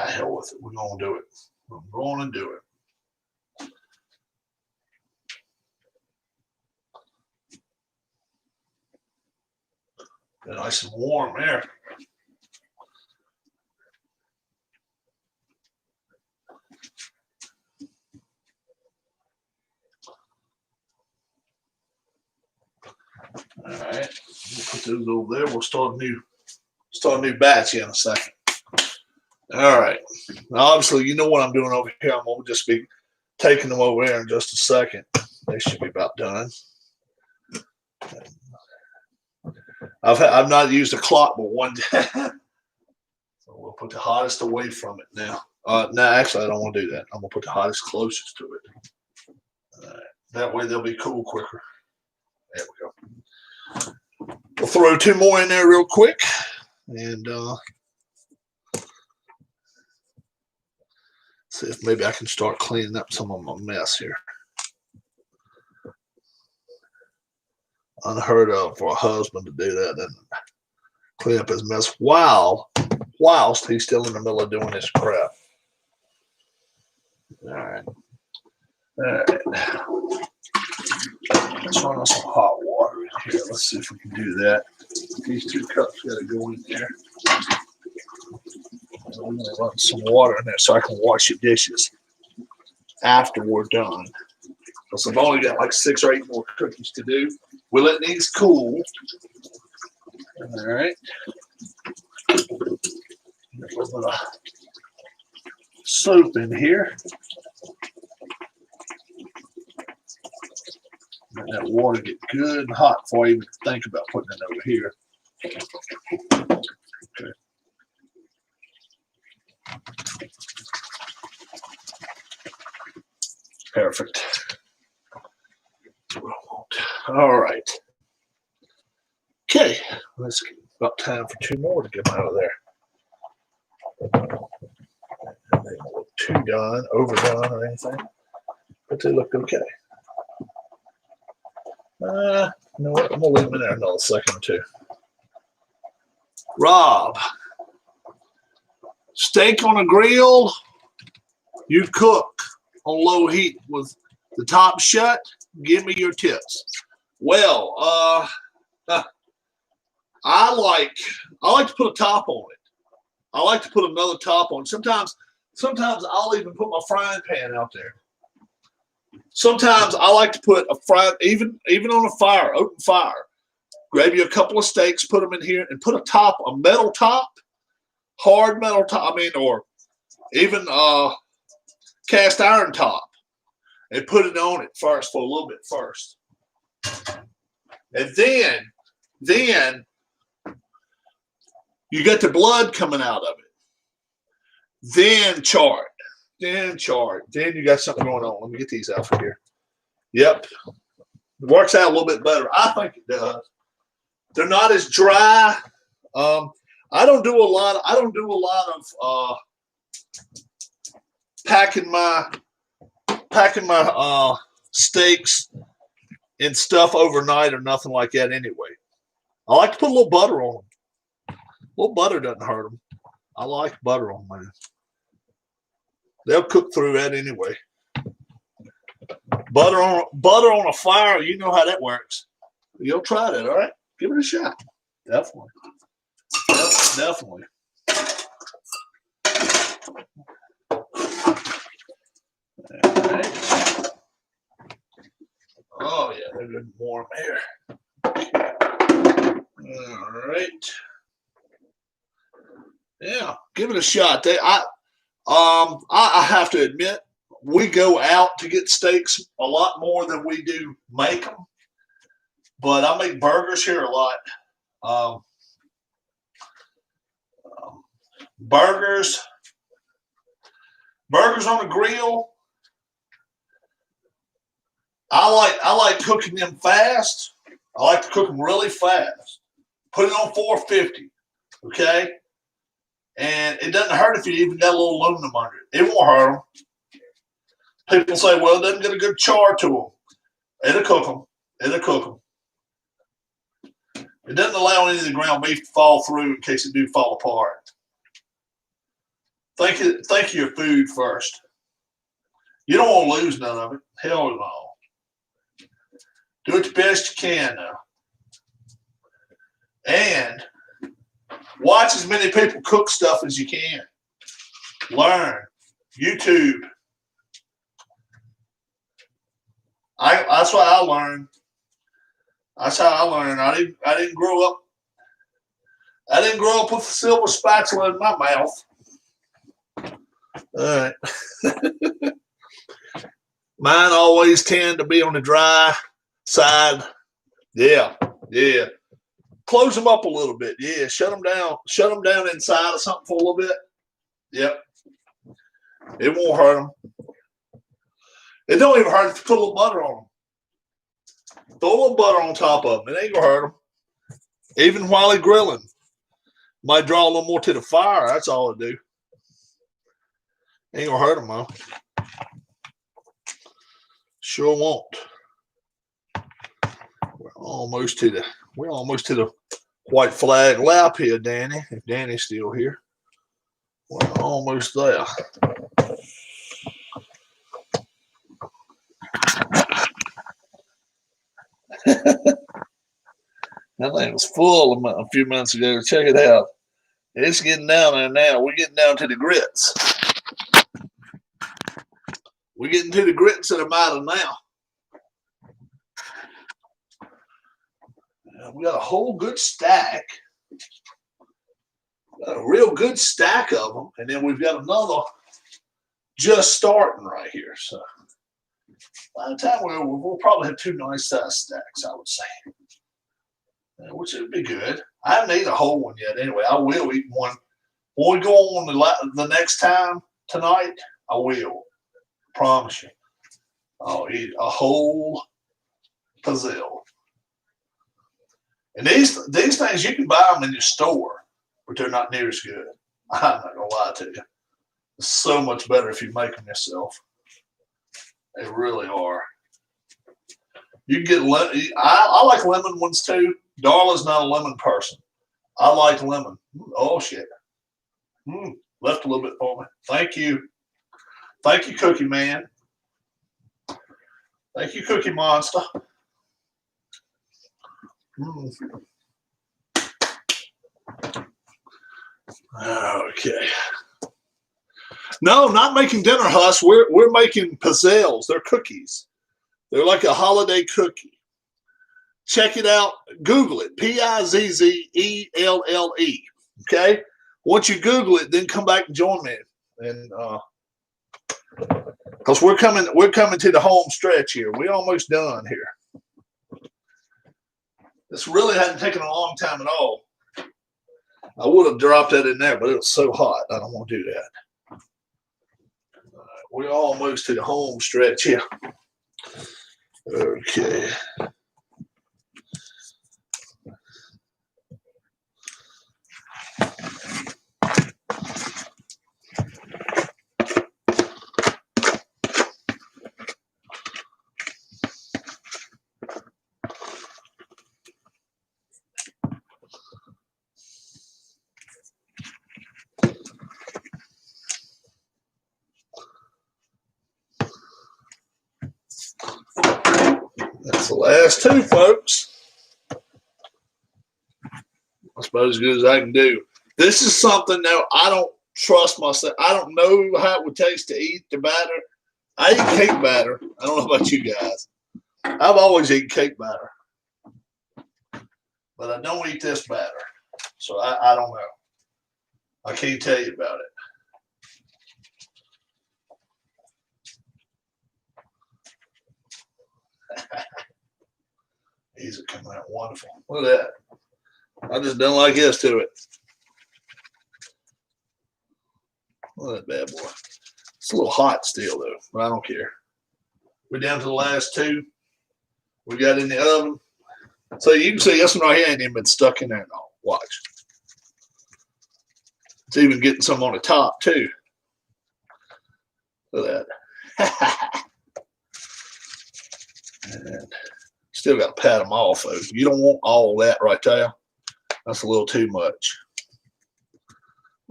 Hell with it. We're going to do it. We're going to do it. They're nice and warm there. All right, we'll put those over there. We'll start a new batch in a second. All right. Now, obviously, you know what I'm doing over here. I'm going to just be taking them over there in just a second. They should be about done. I've not used a clock but one day. So we'll put the hottest away from it now. No, actually, I don't want to do that. I'm going to put the hottest closest to it. All right. That way they'll be cool quicker. There we go. We'll throw two more in there real quick. And see if maybe I can start cleaning up some of my mess here. Unheard of for a husband to do that and clean up his mess whilst he's still in the middle of doing his crap. All right. All right. Let's run on some hot water in here. Let's see if we can do that. These 2 cups got to go in there. I'm going to run some water in there so I can wash the dishes after we're done. Because I've only got like 6 or 8 more cookies to do. We're letting these cool. All right. A little bit of soap in here. Let that water get good and hot before I even think about putting it over here. Okay. Perfect. All right. Okay. Let's get about time for 2 more to get them out of there. They don't look too done, overdone, or anything, but they look okay. You know what? I'm gonna leave them in there another second or 2. Rob, steak on a grill, you cook on low heat with the top shut. Give me your tips. Well, I like to put a top on it. I like to put another top on. Sometimes I'll even put my frying pan out there. Sometimes I like to put a fry, even on a fire, open fire. Grab you a couple of steaks, put them in here, and put a metal top hard metal top, or even cast iron top, and put it on it first for a little bit first. And then you get the blood coming out of it. Then char it. Then you got something going on. Let me get these out from here. Yep. It works out a little bit better. I think it does. They're not as dry. I don't do a lot of packing my steaks and stuff overnight or nothing like that anyway. I like to put a little butter on them. A little butter doesn't hurt them. I like butter on mine. They'll cook through that anyway. Butter on a fire, you know how that works. You'll try that, all right? Give it a shot. Definitely. Definitely. All right. Oh, yeah, they're good and warm here. All right. Yeah, give it a shot. I have to admit, we go out to get steaks a lot more than we do make them. But I make burgers here a lot. Burgers on the grill. I like cooking them fast. I like to cook them really fast. Put it on 450, okay? And it doesn't hurt if you even got a little aluminum under it. It won't hurt them. People say, well, it doesn't get a good char to them. It'll cook them. It'll cook them. It doesn't allow any of the ground beef to fall through in case it do fall apart. Think of your food first. You don't want to lose none of it. Hell no. Do it the best you can now. And watch as many people cook stuff as you can. Learn. YouTube. That's what I learned. That's how I learned. I didn't grow up with a silver spatula in my mouth. All right. Mine always tend to be on the dry side. Yeah. Close them up a little bit. Yeah, shut them down. Shut them down inside or something for a little bit. Yep. It won't hurt them. It don't even hurt if you put a little butter on them. Throw a little butter on top of them. It ain't gonna hurt them. Even while they're grilling. Might draw a little more to the fire. That's all it do. Ain't gonna hurt them, though. Sure won't. We're almost to the white flag lap here, Danny. If Danny's still here. We're almost there. That thing was full a few months ago. Check it out. It's getting down there now. We're getting down to the grits. We're getting to the grits that are mighty now. We got a whole good stack. Got a real good stack of them. And then we've got another just starting right here. So by the time we'll probably have two nice size stacks, I would say. Which would be good. I haven't eaten a whole one yet anyway. I will eat one. When we go on the next time tonight, I will. Promise you. I'll eat a whole Pizzelle. And these things, you can buy them in your store, but they're not near as good. I'm not going to lie to you. It's so much better if you make them yourself. They really are. You can get I like lemon ones too. Darla's not a lemon person. I like lemon. Oh, shit. Left a little bit for me. Thank you. Thank you, Cookie Man. Thank you, Cookie Monster. Okay. No, not making dinner, Huss. We're making pizzelles. They're cookies. They're like a holiday cookie. Check it out. Google it. Pizzelle. Okay. once you Google it, then come back and join me. And because we're coming to the home stretch here. We're almost done here. This really hadn't taken a long time at all. I would have dropped that in there, but it was so hot. I don't want to do that. We're almost to the home stretch here. Okay. That's the last two, folks. That's about as good as I can do. This is something now I don't trust myself. I don't know how it would taste to eat the batter. I eat cake batter. I don't know about you guys. I've always eaten cake batter. But I don't eat this batter. So I don't know. I can't tell you about it. These are coming out wonderful. Look at that. I just don't like this to it. Look at that bad boy. It's a little hot still though, but I don't care. We're down to the last two. We got in the oven. So you can see this one right here ain't even been stuck in there at all. Watch. It's even getting some on the top too. Look at that. And still got to pat them off though. You don't want all that right there. That's a little too much.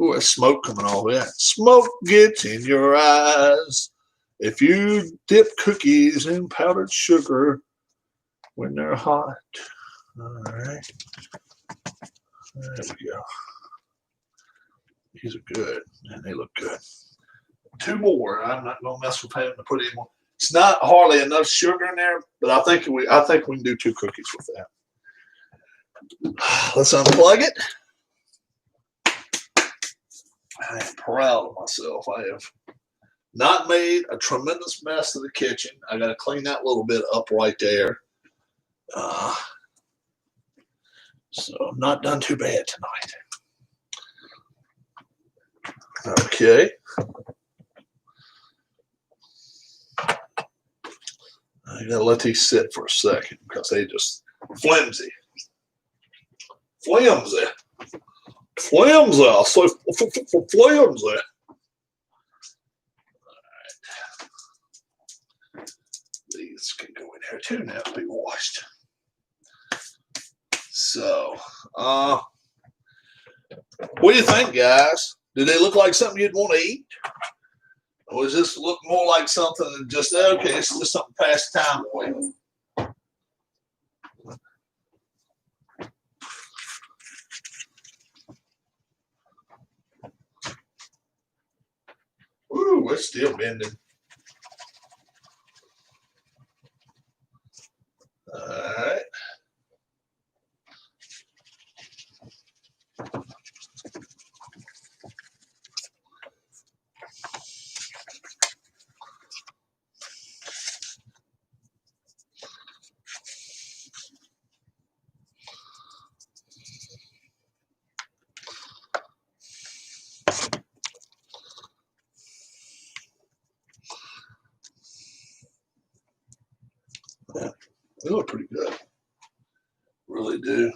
Ooh, there's smoke coming off that. Smoke gets in your eyes if you dip cookies in powdered sugar when they're hot. All right. There we go. These are good, and they look good. Two more. I'm not going to mess with having to put any more. It's not hardly enough sugar in there, but I think we can do 2 cookies with that. Let's unplug it. I am proud of myself. I have not made a tremendous mess of the kitchen. I got to clean that little bit up right there. So I'm not done too bad tonight. Okay. I gotta let these sit for a second because they just flimsy. Flimsy. Flimsy. So flimsy. Alright. These can go in here too now to be washed. So, what do you think, guys? Do they look like something you'd want to eat? Or does this look more like something that just, okay, it's just something past time with? Ooh, it's still bending. All right. Yeah, they look pretty good. Really do.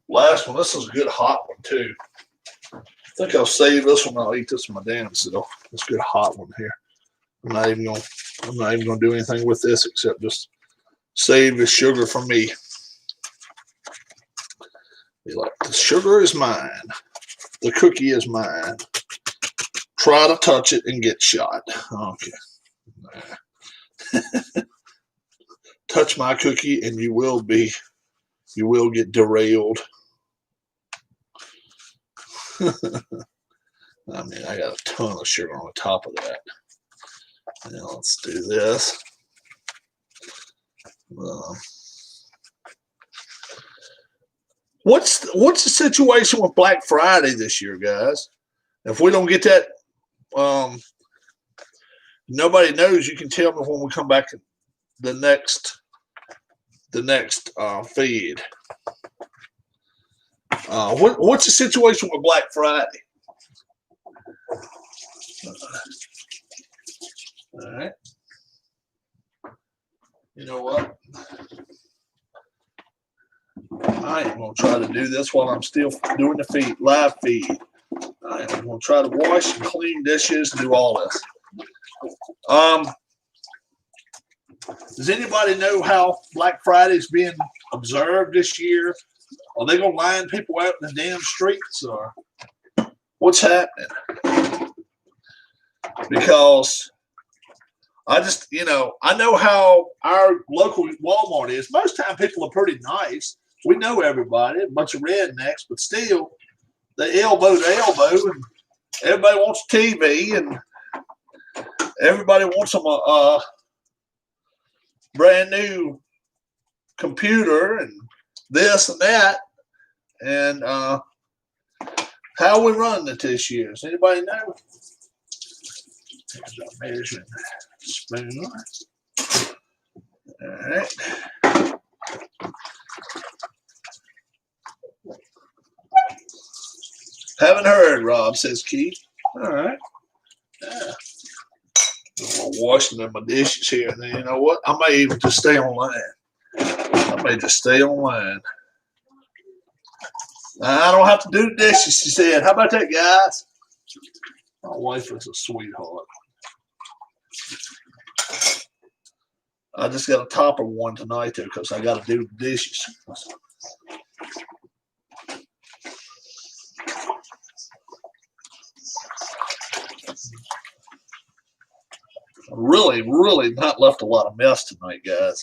Last one, this is a good hot one too. I think I'll save this one. I'll eat this with my damn self. This good hot one here. I'm not even gonna do anything with this except just save the sugar for me. Be like, the sugar is mine. The cookie is mine. Try to touch it and get shot. Okay. Touch my cookie and you will get derailed. I mean, I got a ton of sugar on the top of that. Now let's do this. What's the situation with Black Friday this year, guys? If we don't get that, nobody knows. You can tell me when we come back to the next feed. What's the situation with Black Friday? All right. You know what? I am going to try to do this while I'm still doing the live feed. I am going to try to wash and clean dishes and do all this. Does anybody know how Black Friday is being observed this year? Are they going to line people out in the damn streets, or what's happening? Because I just, I know how our local Walmart is. Most time people are pretty nice. We know everybody, a bunch of rednecks, but still, they elbow to elbow, and everybody wants a TV, and everybody wants them a brand new computer, and this and that. And how are we running it this year? Does anybody know? Here's our measuring spoon. All right. Haven't heard, Rob, says Keith. All right. Yeah. I'm washing my dishes here, and then you know what? I may even just stay online. I don't have to do the dishes, she said. How about that, guys? My wife is a sweetheart. I just got a topper one tonight, though, because I got to do the dishes. Really not left a lot of mess tonight, guys.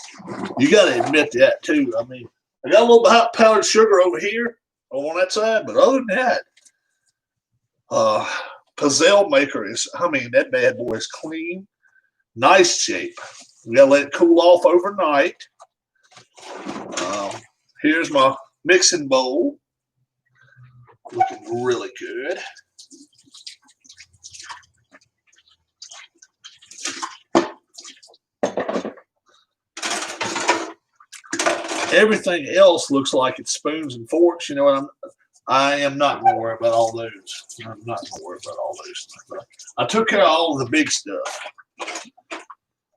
You got to admit that, too. I mean, I got a little bit of powdered sugar over here on that side, but other than that, Pizzelle maker is, that bad boy is clean, nice shape. We got to let it cool off overnight. Here's my mixing bowl. Looking really good. Everything else looks like it's spoons and forks. You know what? I am not going to worry about all those. I'm not going to worry about all those. I took care of all of the big stuff.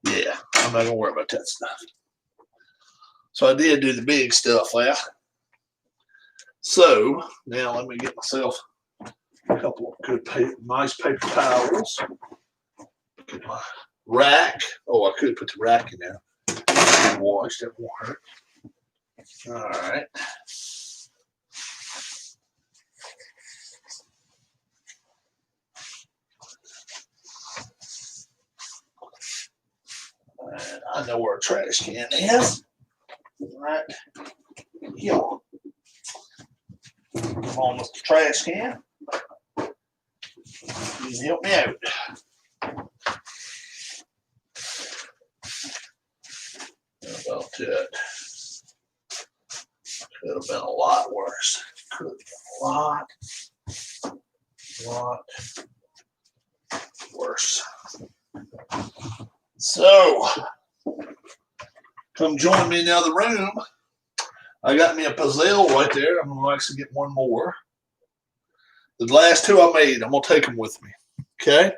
Yeah, I'm not going to worry about that stuff. So I did do the big stuff there. So now let me get myself a couple of good nice paper towels. Get my rack. Oh, I could put the rack in there. Washed, that won't hurt. All right. And I know where a trash can is. Right here. I'm almost the trash can. You can help me out. How about that? Could have been a lot worse. Could have been a lot worse. So, come join me in the other room. I got me a Pizzelle right there. I'm going to actually get one more. The last two I made, I'm going to take them with me. Okay?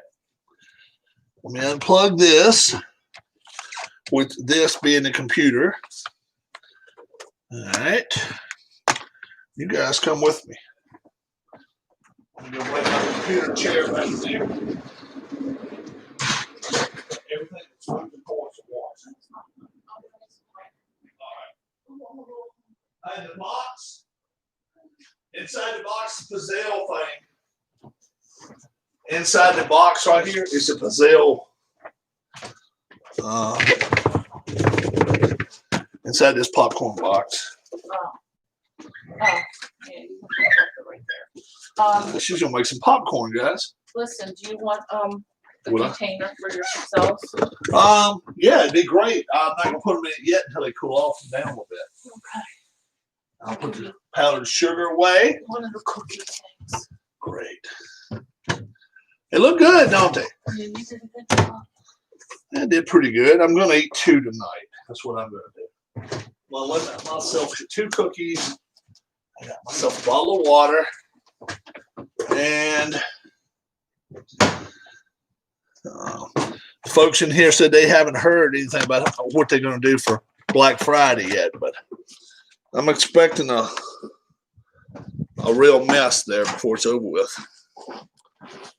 Let me unplug this, with this being the computer. All right. You guys come with me. I'm going to lay my computer chair back there. Everything is through the course of water. All right. And the box, inside the box, the Pizzelle thing. Inside the box right here is a Pizzelle. Inside this popcorn box. Yeah, you can put that right there. She's gonna make some popcorn, guys. Listen, do you want the container for your pizzelles? Yeah, it'd be great. I'm not gonna put them in it yet until they cool off and down a little bit. Okay. I'll put the powdered sugar away. One of the cookie things. Great. They look good, don't they? Yeah, you did a good job. I did pretty good. I'm going to eat 2 tonight. That's what I'm going to do. I'm going to limit myself to 2 cookies. I got myself a bottle of water. And folks in here said they haven't heard anything about what they're going to do for Black Friday yet. But I'm expecting a real mess there before it's over with.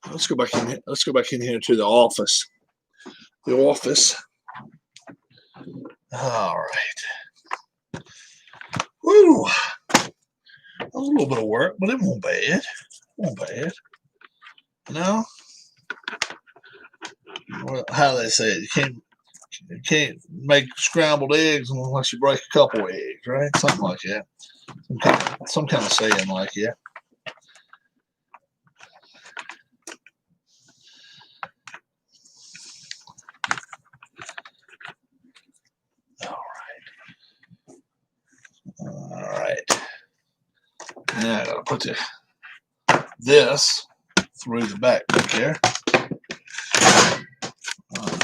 Let's go back in here. Let's go back in here to the office. The office. All right. Woo. That was a little bit of work, but it won't bad. It won't bad. No. Well, how do they say it? You can't make scrambled eggs unless you break a couple eggs, right? Something like that. Some kind of saying like that. All right. Now I gotta put this through the back there.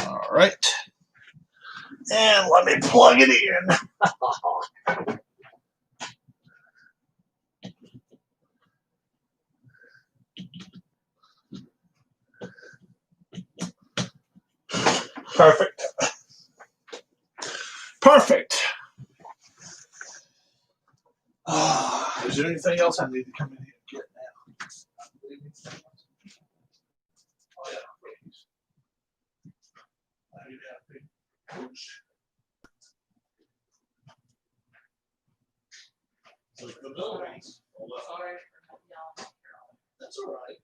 All right. And let me plug it in. Perfect. Perfect. Is there anything else I need to come in here and get now? Oh, yeah, please. So the buildings. Sorry. That's all right.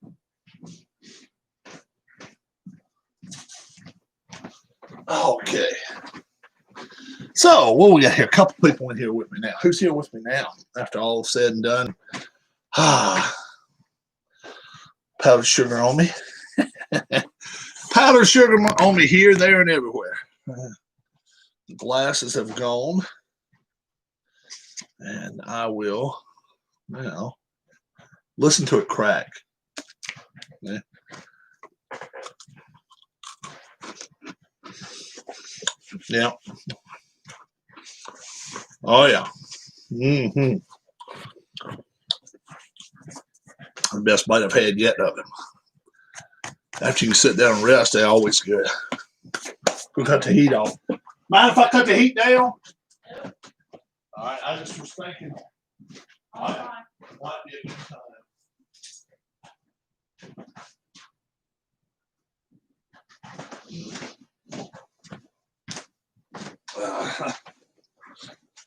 Okay. So, what we got here? A couple people in here with me now. Who's here with me now? After all is said and done. Powdered sugar on me. Powdered sugar on me here, there, and everywhere. The glasses have gone. And I will now listen to it crack. Okay. Yeah. Oh, yeah. Mm-hmm. The best bite I've had yet of them. After you can sit down and rest, they're always good. We'll cut the heat off. Mind if I cut the heat down? All right, I just was thinking. Might be a good time.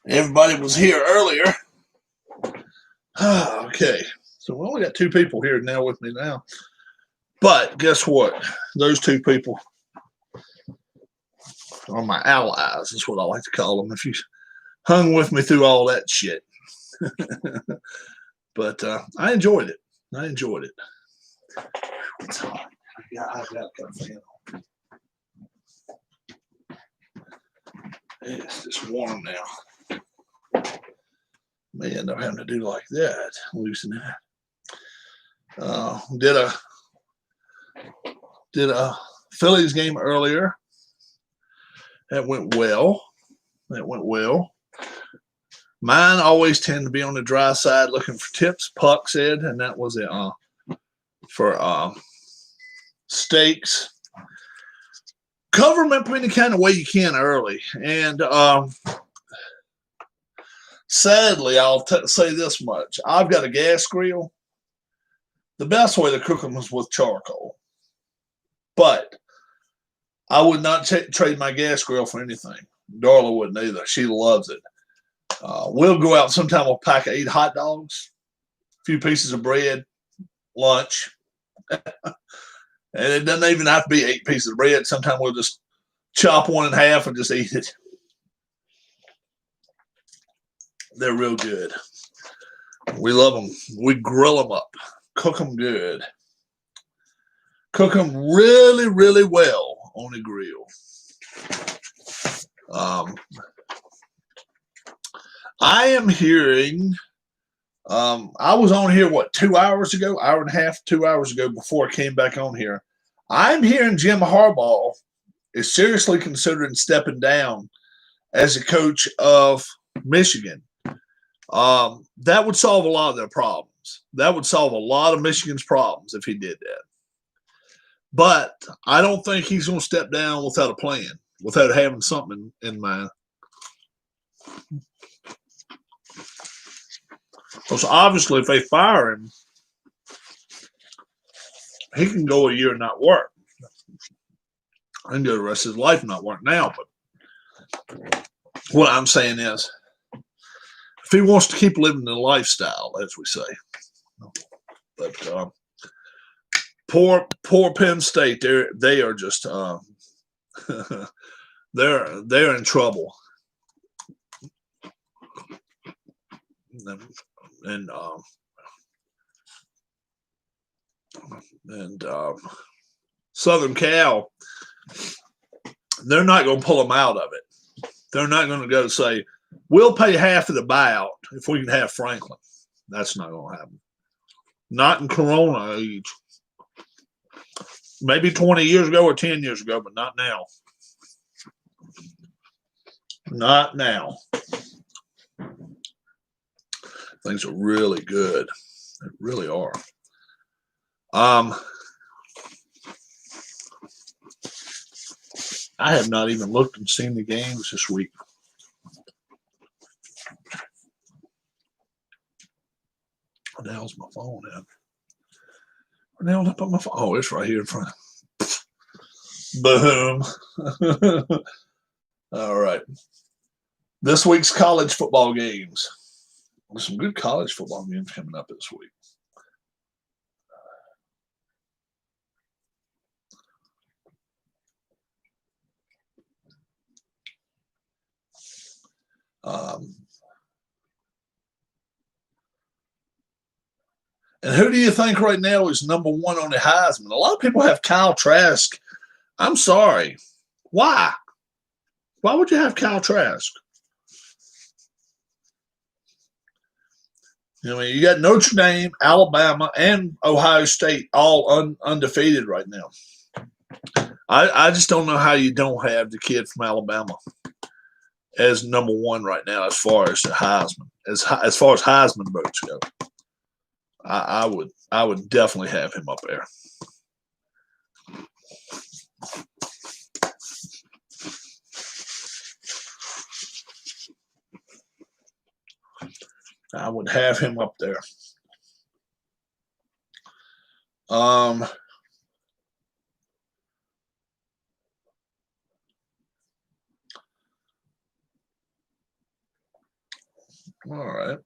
Everybody was here earlier. Okay, so we only got 2 people here now with me now. But guess what? Those 2 people are my allies, is what I like to call them. If you hung with me through all that shit. But I enjoyed it. I enjoyed it. It's hot. I've got to cut a fan on. It's just warm now. May end up having to do like that, loosen that. Did a Phillies game earlier. That went well. Mine always tend to be on the dry side looking for tips, Puck said, and that was it for steaks. Cover them up any kind of way you can early. And sadly, I'll say this much. I've got a gas grill. The best way to cook them is with charcoal. But I would not trade my gas grill for anything. Darla wouldn't either. She loves it. We'll go out sometime. We'll pack 8 hot dogs, a few pieces of bread, lunch. And it doesn't even have to be 8 pieces of bread. Sometimes we'll just chop one in half and just eat it. They're real good. We love them. We grill them up, cook them good. Cook them really, really well on a grill. I am hearing. I was on here, 2 hours ago, hour and a half, 2 hours ago before I came back on here. I'm hearing Jim Harbaugh is seriously considering stepping down as a coach of Michigan. That would solve a lot of their problems. That would solve a lot of Michigan's problems if he did that. But I don't think he's going to step down without a plan, without having something in mind. Because obviously, if they fire him, he can go a year and not work. He can go the rest of his life and not work now. But what I'm saying is, if he wants to keep living the lifestyle, as we say. But poor Penn State, they are just they're in trouble. And Southern Cal, they're not going to pull them out of it. They're not going to go say, we'll pay half of the buyout if we can have Franklin. That's not going to happen. Not in Corona age. Maybe 20 years ago or 10 years ago, but not now. Not now. Things are really good. They really are. I have not even looked and seen the games this week. What the hell's my phone at? Where the hell did I put my phone? Oh, it's right here in front. Boom. All right. This week's college football games. There's some good college football games coming up this week. And who do you think right now is number one on the Heisman? A lot of people have Kyle Trask. I'm sorry. Why? Why would you have Kyle Trask? I mean, you got Notre Dame, Alabama, and Ohio State all undefeated right now. I just don't know how you don't have the kid from Alabama as number one right now as far as the Heisman, as far as Heisman votes go. I would definitely have him up there. I would have him up there. All right.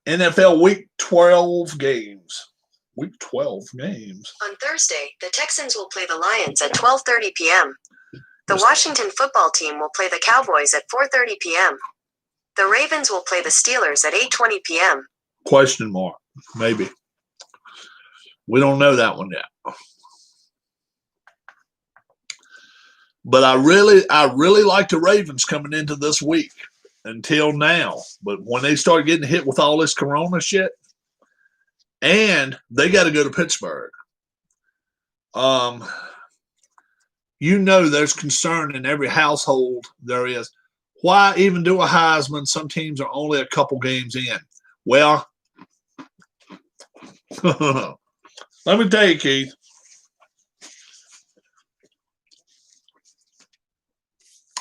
NFL Week 12 games. Week 12 games. On Thursday, the Texans will play the Lions at 12:30 p.m. The Washington football team will play the Cowboys at 4:30 p.m. The Ravens will play the Steelers at 8:20 p.m. Question mark. Maybe. We don't know that one yet. But I really like the Ravens coming into this week until now. But when they start getting hit with all this corona shit, and they got to go to Pittsburgh. There's concern in every household there is. Why even do a Heisman? Some teams are only a couple games in. Well, let me tell you, Keith.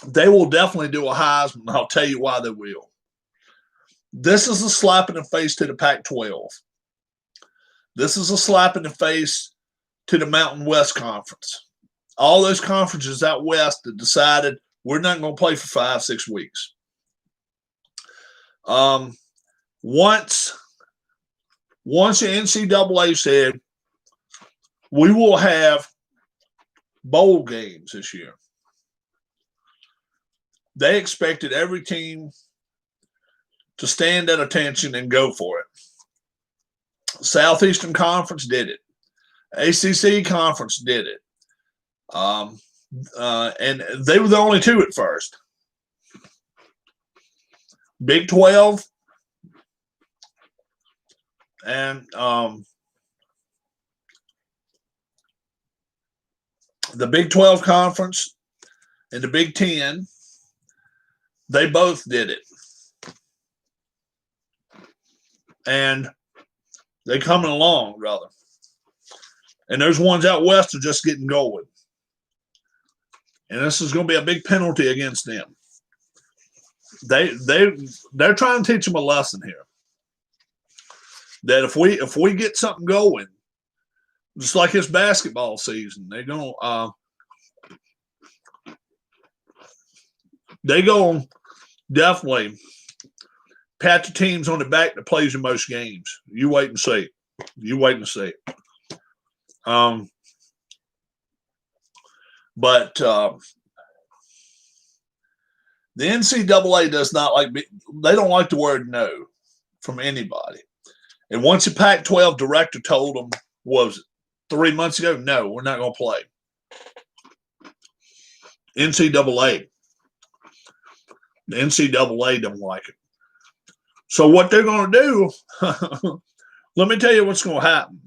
They will definitely do a Heisman. I'll tell you why they will. This is a slap in the face to the Pac-12. This is a slap in the face to the Mountain West Conference. All those conferences out west that decided we're not going to play for 5-6 weeks. Once the NCAA said we will have bowl games this year, they expected every team to stand at attention and go for it. Southeastern Conference did it. ACC Conference did it. And they were the only two at first. Big 12 and the Big 12 conference and the Big 10, they both did it. And they're coming along, rather. And those ones out west are just getting going. And this is going to be a big penalty against them. They're trying to teach them a lesson here. That if we get something going, just like this basketball season, they're going to definitely pat the teams on the back that plays in most games. You wait and see. But the NCAA does not they don't like the word no from anybody. And once the Pac-12 director told them, was it 3 months ago, no, we're not going to play. NCAA. The NCAA don't like it. So what they're going to do, let me tell you what's going to happen.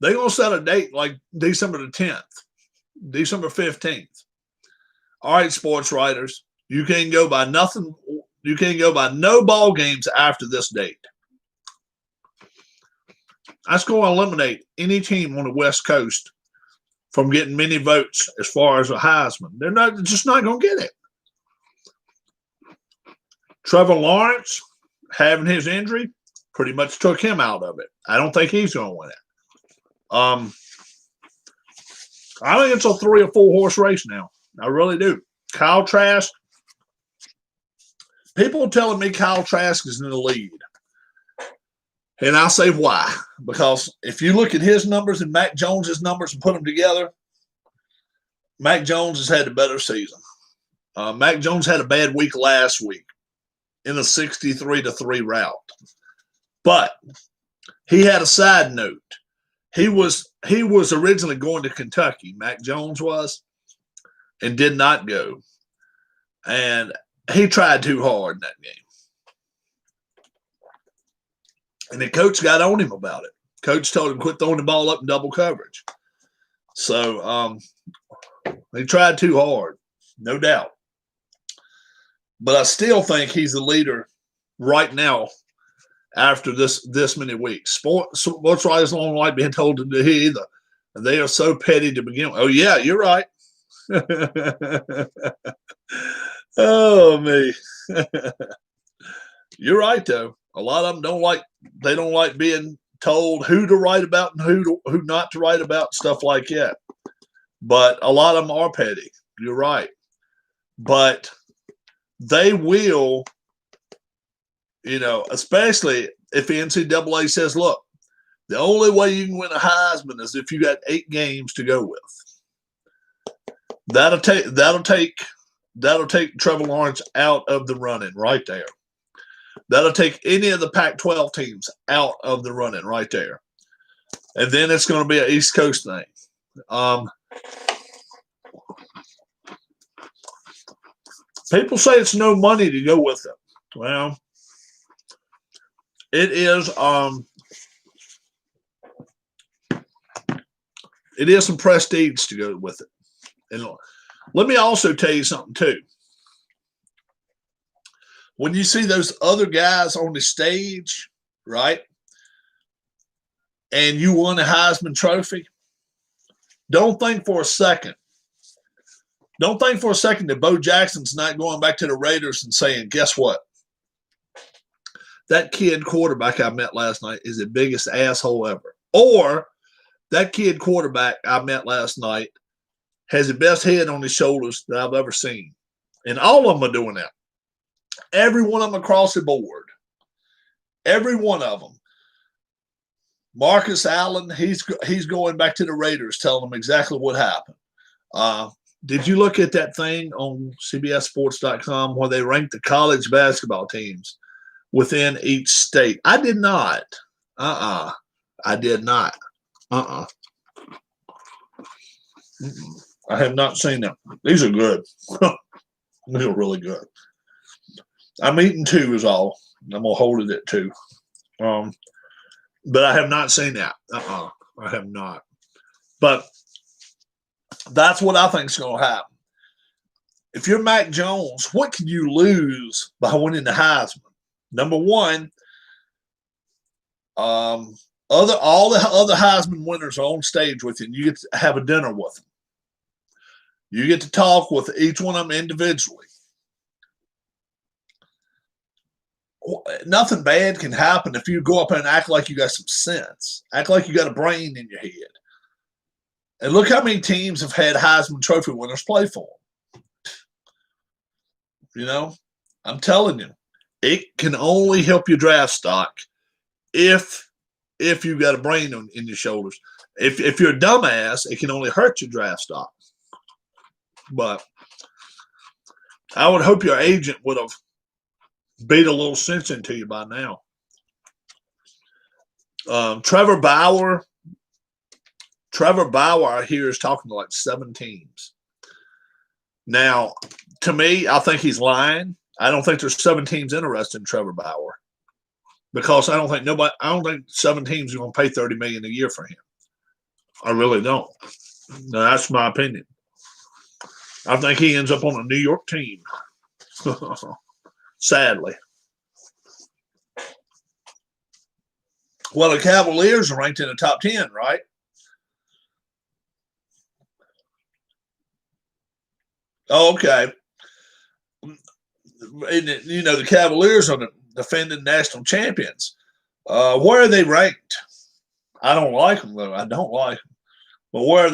They're going to set a date like December the 10th, December 15th. All right, sports writers, you can't go by nothing. You can't go by no ball games after this date. That's going to eliminate any team on the West Coast from getting many votes as far as a Heisman. They're just not going to get it. Trevor Lawrence, having his injury, pretty much took him out of it. I don't think he's going to win it. I think it's a 3 or 4 horse race now. I really do. Kyle Trask. People are telling me Kyle Trask is in the lead. And I'll say why. Because if you look at his numbers and Mac Jones's numbers and put them together, Mac Jones has had a better season. Mac Jones had a bad week last week in a 63-3 route. But he had a side note. He was originally going to Kentucky, Mac Jones was, and did not go. And he tried too hard in that game. And the coach got on him about it. Coach told him quit throwing the ball up in double coverage. So he tried too hard, no doubt. But I still think he's the leader right now after this many weeks. Sports writers don't like being told to do either. And they are so petty to begin with. Oh, yeah, you're right. Oh, me. You're right, though. A lot of them don't like being told who to write about and who not to write about, stuff like that. But a lot of them are petty. You're right. But they will, especially if the NCAA says, look, the only way you can win a Heisman is if you got 8 games to go with. That'll take Trevor Lawrence out of the running right there. That'll take any of the Pac-12 teams out of the running right there. And then it's going to be an East Coast thing. People say it's no money to go with it. Well, it is some prestige to go with it. And let me also tell you something too. When you see those other guys on the stage, right, and you won a Heisman Trophy, don't think for a second that Bo Jackson's not going back to the Raiders and saying, guess what? That kid quarterback I met last night is the biggest asshole ever. Or that kid quarterback I met last night has the best head on his shoulders that I've ever seen. And all of them are doing that. Every one of them across the board. Every one of them. Marcus Allen, he's going back to the Raiders, telling them exactly what happened. Did you look at that thing on CBSSports.com where they ranked the college basketball teams within each state? I did not. I did not. I have not seen them. These are good. These are really good. I'm eating 2 is all. I'm gonna hold it at 2. But I have not seen that. I have not. But that's what I think is going to happen. If you're Mac Jones, what can you lose by winning the Heisman? Number one, all the other Heisman winners are on stage with you, and you get to have a dinner with them. You get to talk with each one of them individually. Nothing bad can happen if you go up and act like you got some sense, act like you got a brain in your head. And look how many teams have had Heisman Trophy winners play for them. You know, I'm telling you, it can only help your draft stock if you got a brain in your shoulders. If you're a dumbass, it can only hurt your draft stock. But I would hope your agent would have beat a little sense into you by now. Trevor Bauer, I hear, is talking to like 7 teams. Now, to me, I think he's lying. I don't think there's 7 teams interested in Trevor Bauer because I don't think 7 teams are going to pay $30 million a year for him. I really don't. Now, that's my opinion. I think he ends up on a New York team. Sadly. Well, the Cavaliers are ranked in the top 10, right? Oh, okay. And, you know, the Cavaliers are the defending national champions. Where are they ranked? I don't like them, though. I don't like them. But where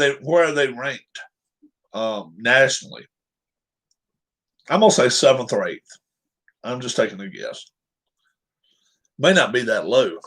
are they ranked nationally? I'm going to say 7th or 8th. I'm just taking a guess. May not be that low.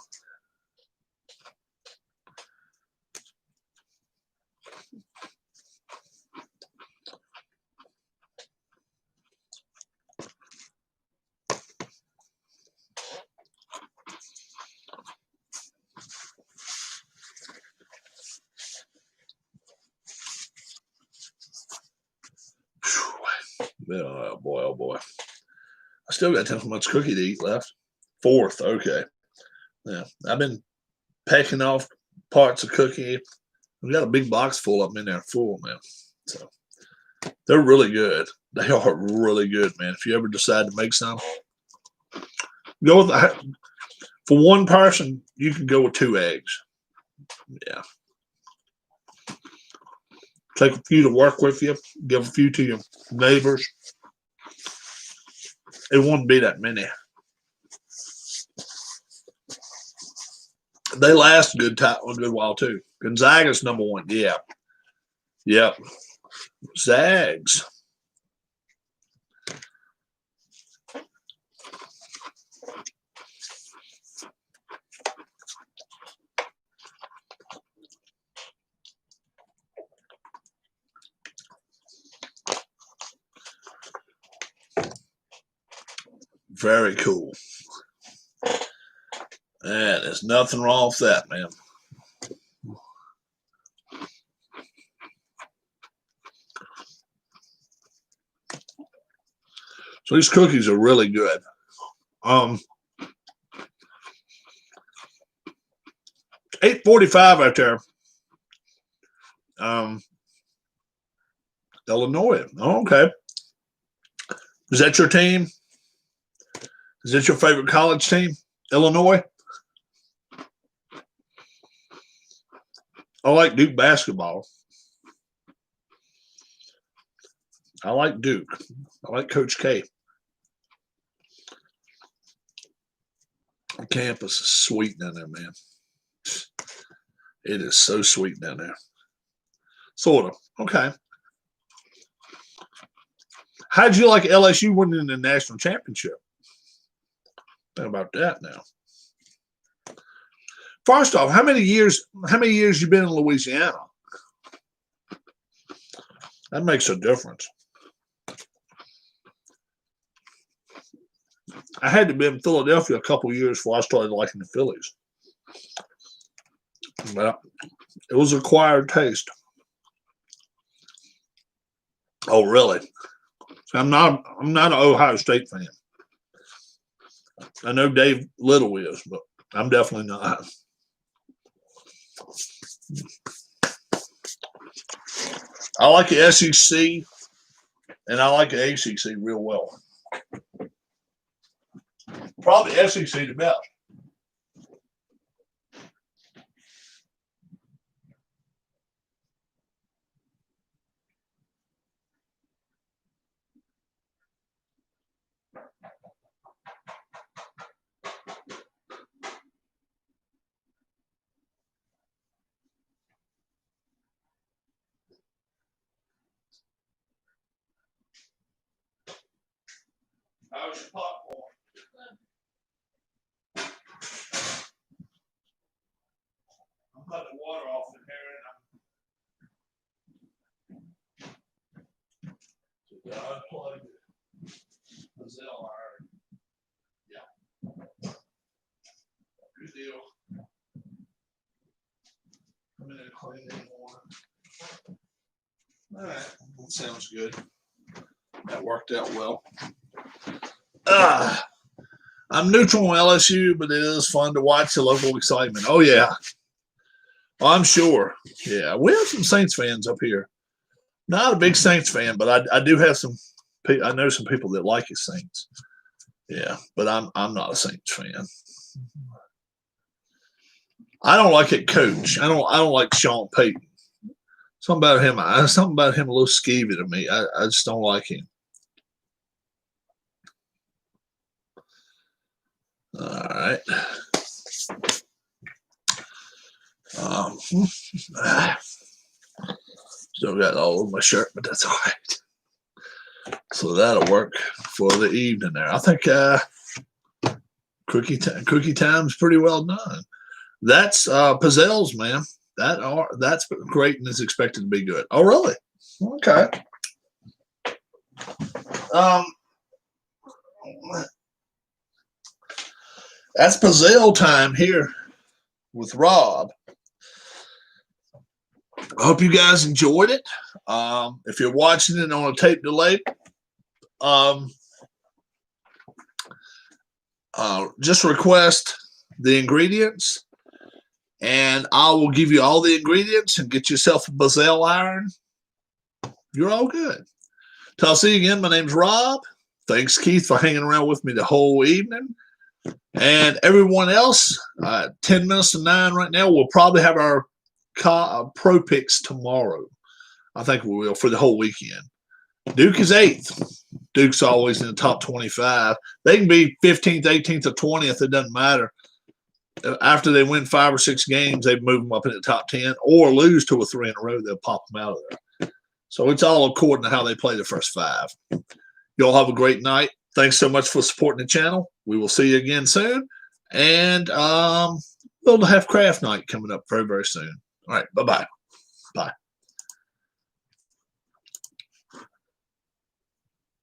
Oh boy, oh boy. I still got 10 much cookie to eat left. 4th, okay. Yeah, I've been packing off parts of cookie. We got a big box full of them in there, full, man. So they're really good. They are really good, man. If you ever decide to make some, go with for one person, you can go with 2 eggs. Yeah. Take a few to work with you. Give a few to your neighbors. It won't be that many. They last a good while too. Gonzaga's number 1. Yeah. Yep. Zags. Very cool. And there's nothing wrong with that, man. So these cookies are really good. 8:45 out there. Illinois. Oh, okay. Is that your team? Is that your favorite college team? Illinois? I like Duke basketball. I like Duke. I like Coach K. The campus is sweet down there, man. It is so sweet down there. Sort of. Okay. How'd you like LSU winning the national championship? Think about that now. First off, how many years you been in Louisiana? That makes a difference. I had to be in Philadelphia a couple years before I started liking the Phillies. Well, it was an acquired taste. Oh, really? I'm not an Ohio State fan. I know Dave Little is, but I'm definitely not. I like the SEC and I like the ACC real well. Probably SEC the best. How's your popcorn? I'm cutting water off in here and I unplugged the Pizzelle iron. Yeah. Good deal. Come in and clean it in the morning. All right. That sounds good. That worked out well. I'm neutral on LSU, but it is fun to watch the local excitement. Oh, yeah. I'm sure. Yeah. We have some Saints fans up here. Not a big Saints fan, but I do have some. I know some people that like the Saints. Yeah, but I'm not a Saints fan. I don't like it, coach. I don't like Sean Payton. Something about him a little skeevy to me. I just don't like him. All right. Still got all over my shirt, but that's all right. So that'll work for the evening there. I think cookie time's pretty well done. That's Pizzelle's, man. That's great and is expected to be good. Oh, really? Okay. That's Pizzelle time here with Rob. I hope you guys enjoyed it. If you're watching it on a tape delay, just request the ingredients, and I will give you all the ingredients and get yourself a Pizzelle iron. You're all good. Till I'll see you again. My name's Rob. Thanks, Keith, for hanging around with me the whole evening. And everyone else, 10 minutes to 9 right now, we'll probably have our pro picks tomorrow. I think we will for the whole weekend. Duke is 8th. Duke's always in the top 25. They can be 15th, 18th, or 20th. It doesn't matter. After they win 5 or 6 games, they move them up in the top 10 or lose 2 or 3 in a row. They'll pop them out of there. So it's all according to how they play the first 5. Y'all have a great night. Thanks so much for supporting the channel. We will see you again soon. And we'll have craft night coming up very, very soon. All right. Bye-bye. Bye.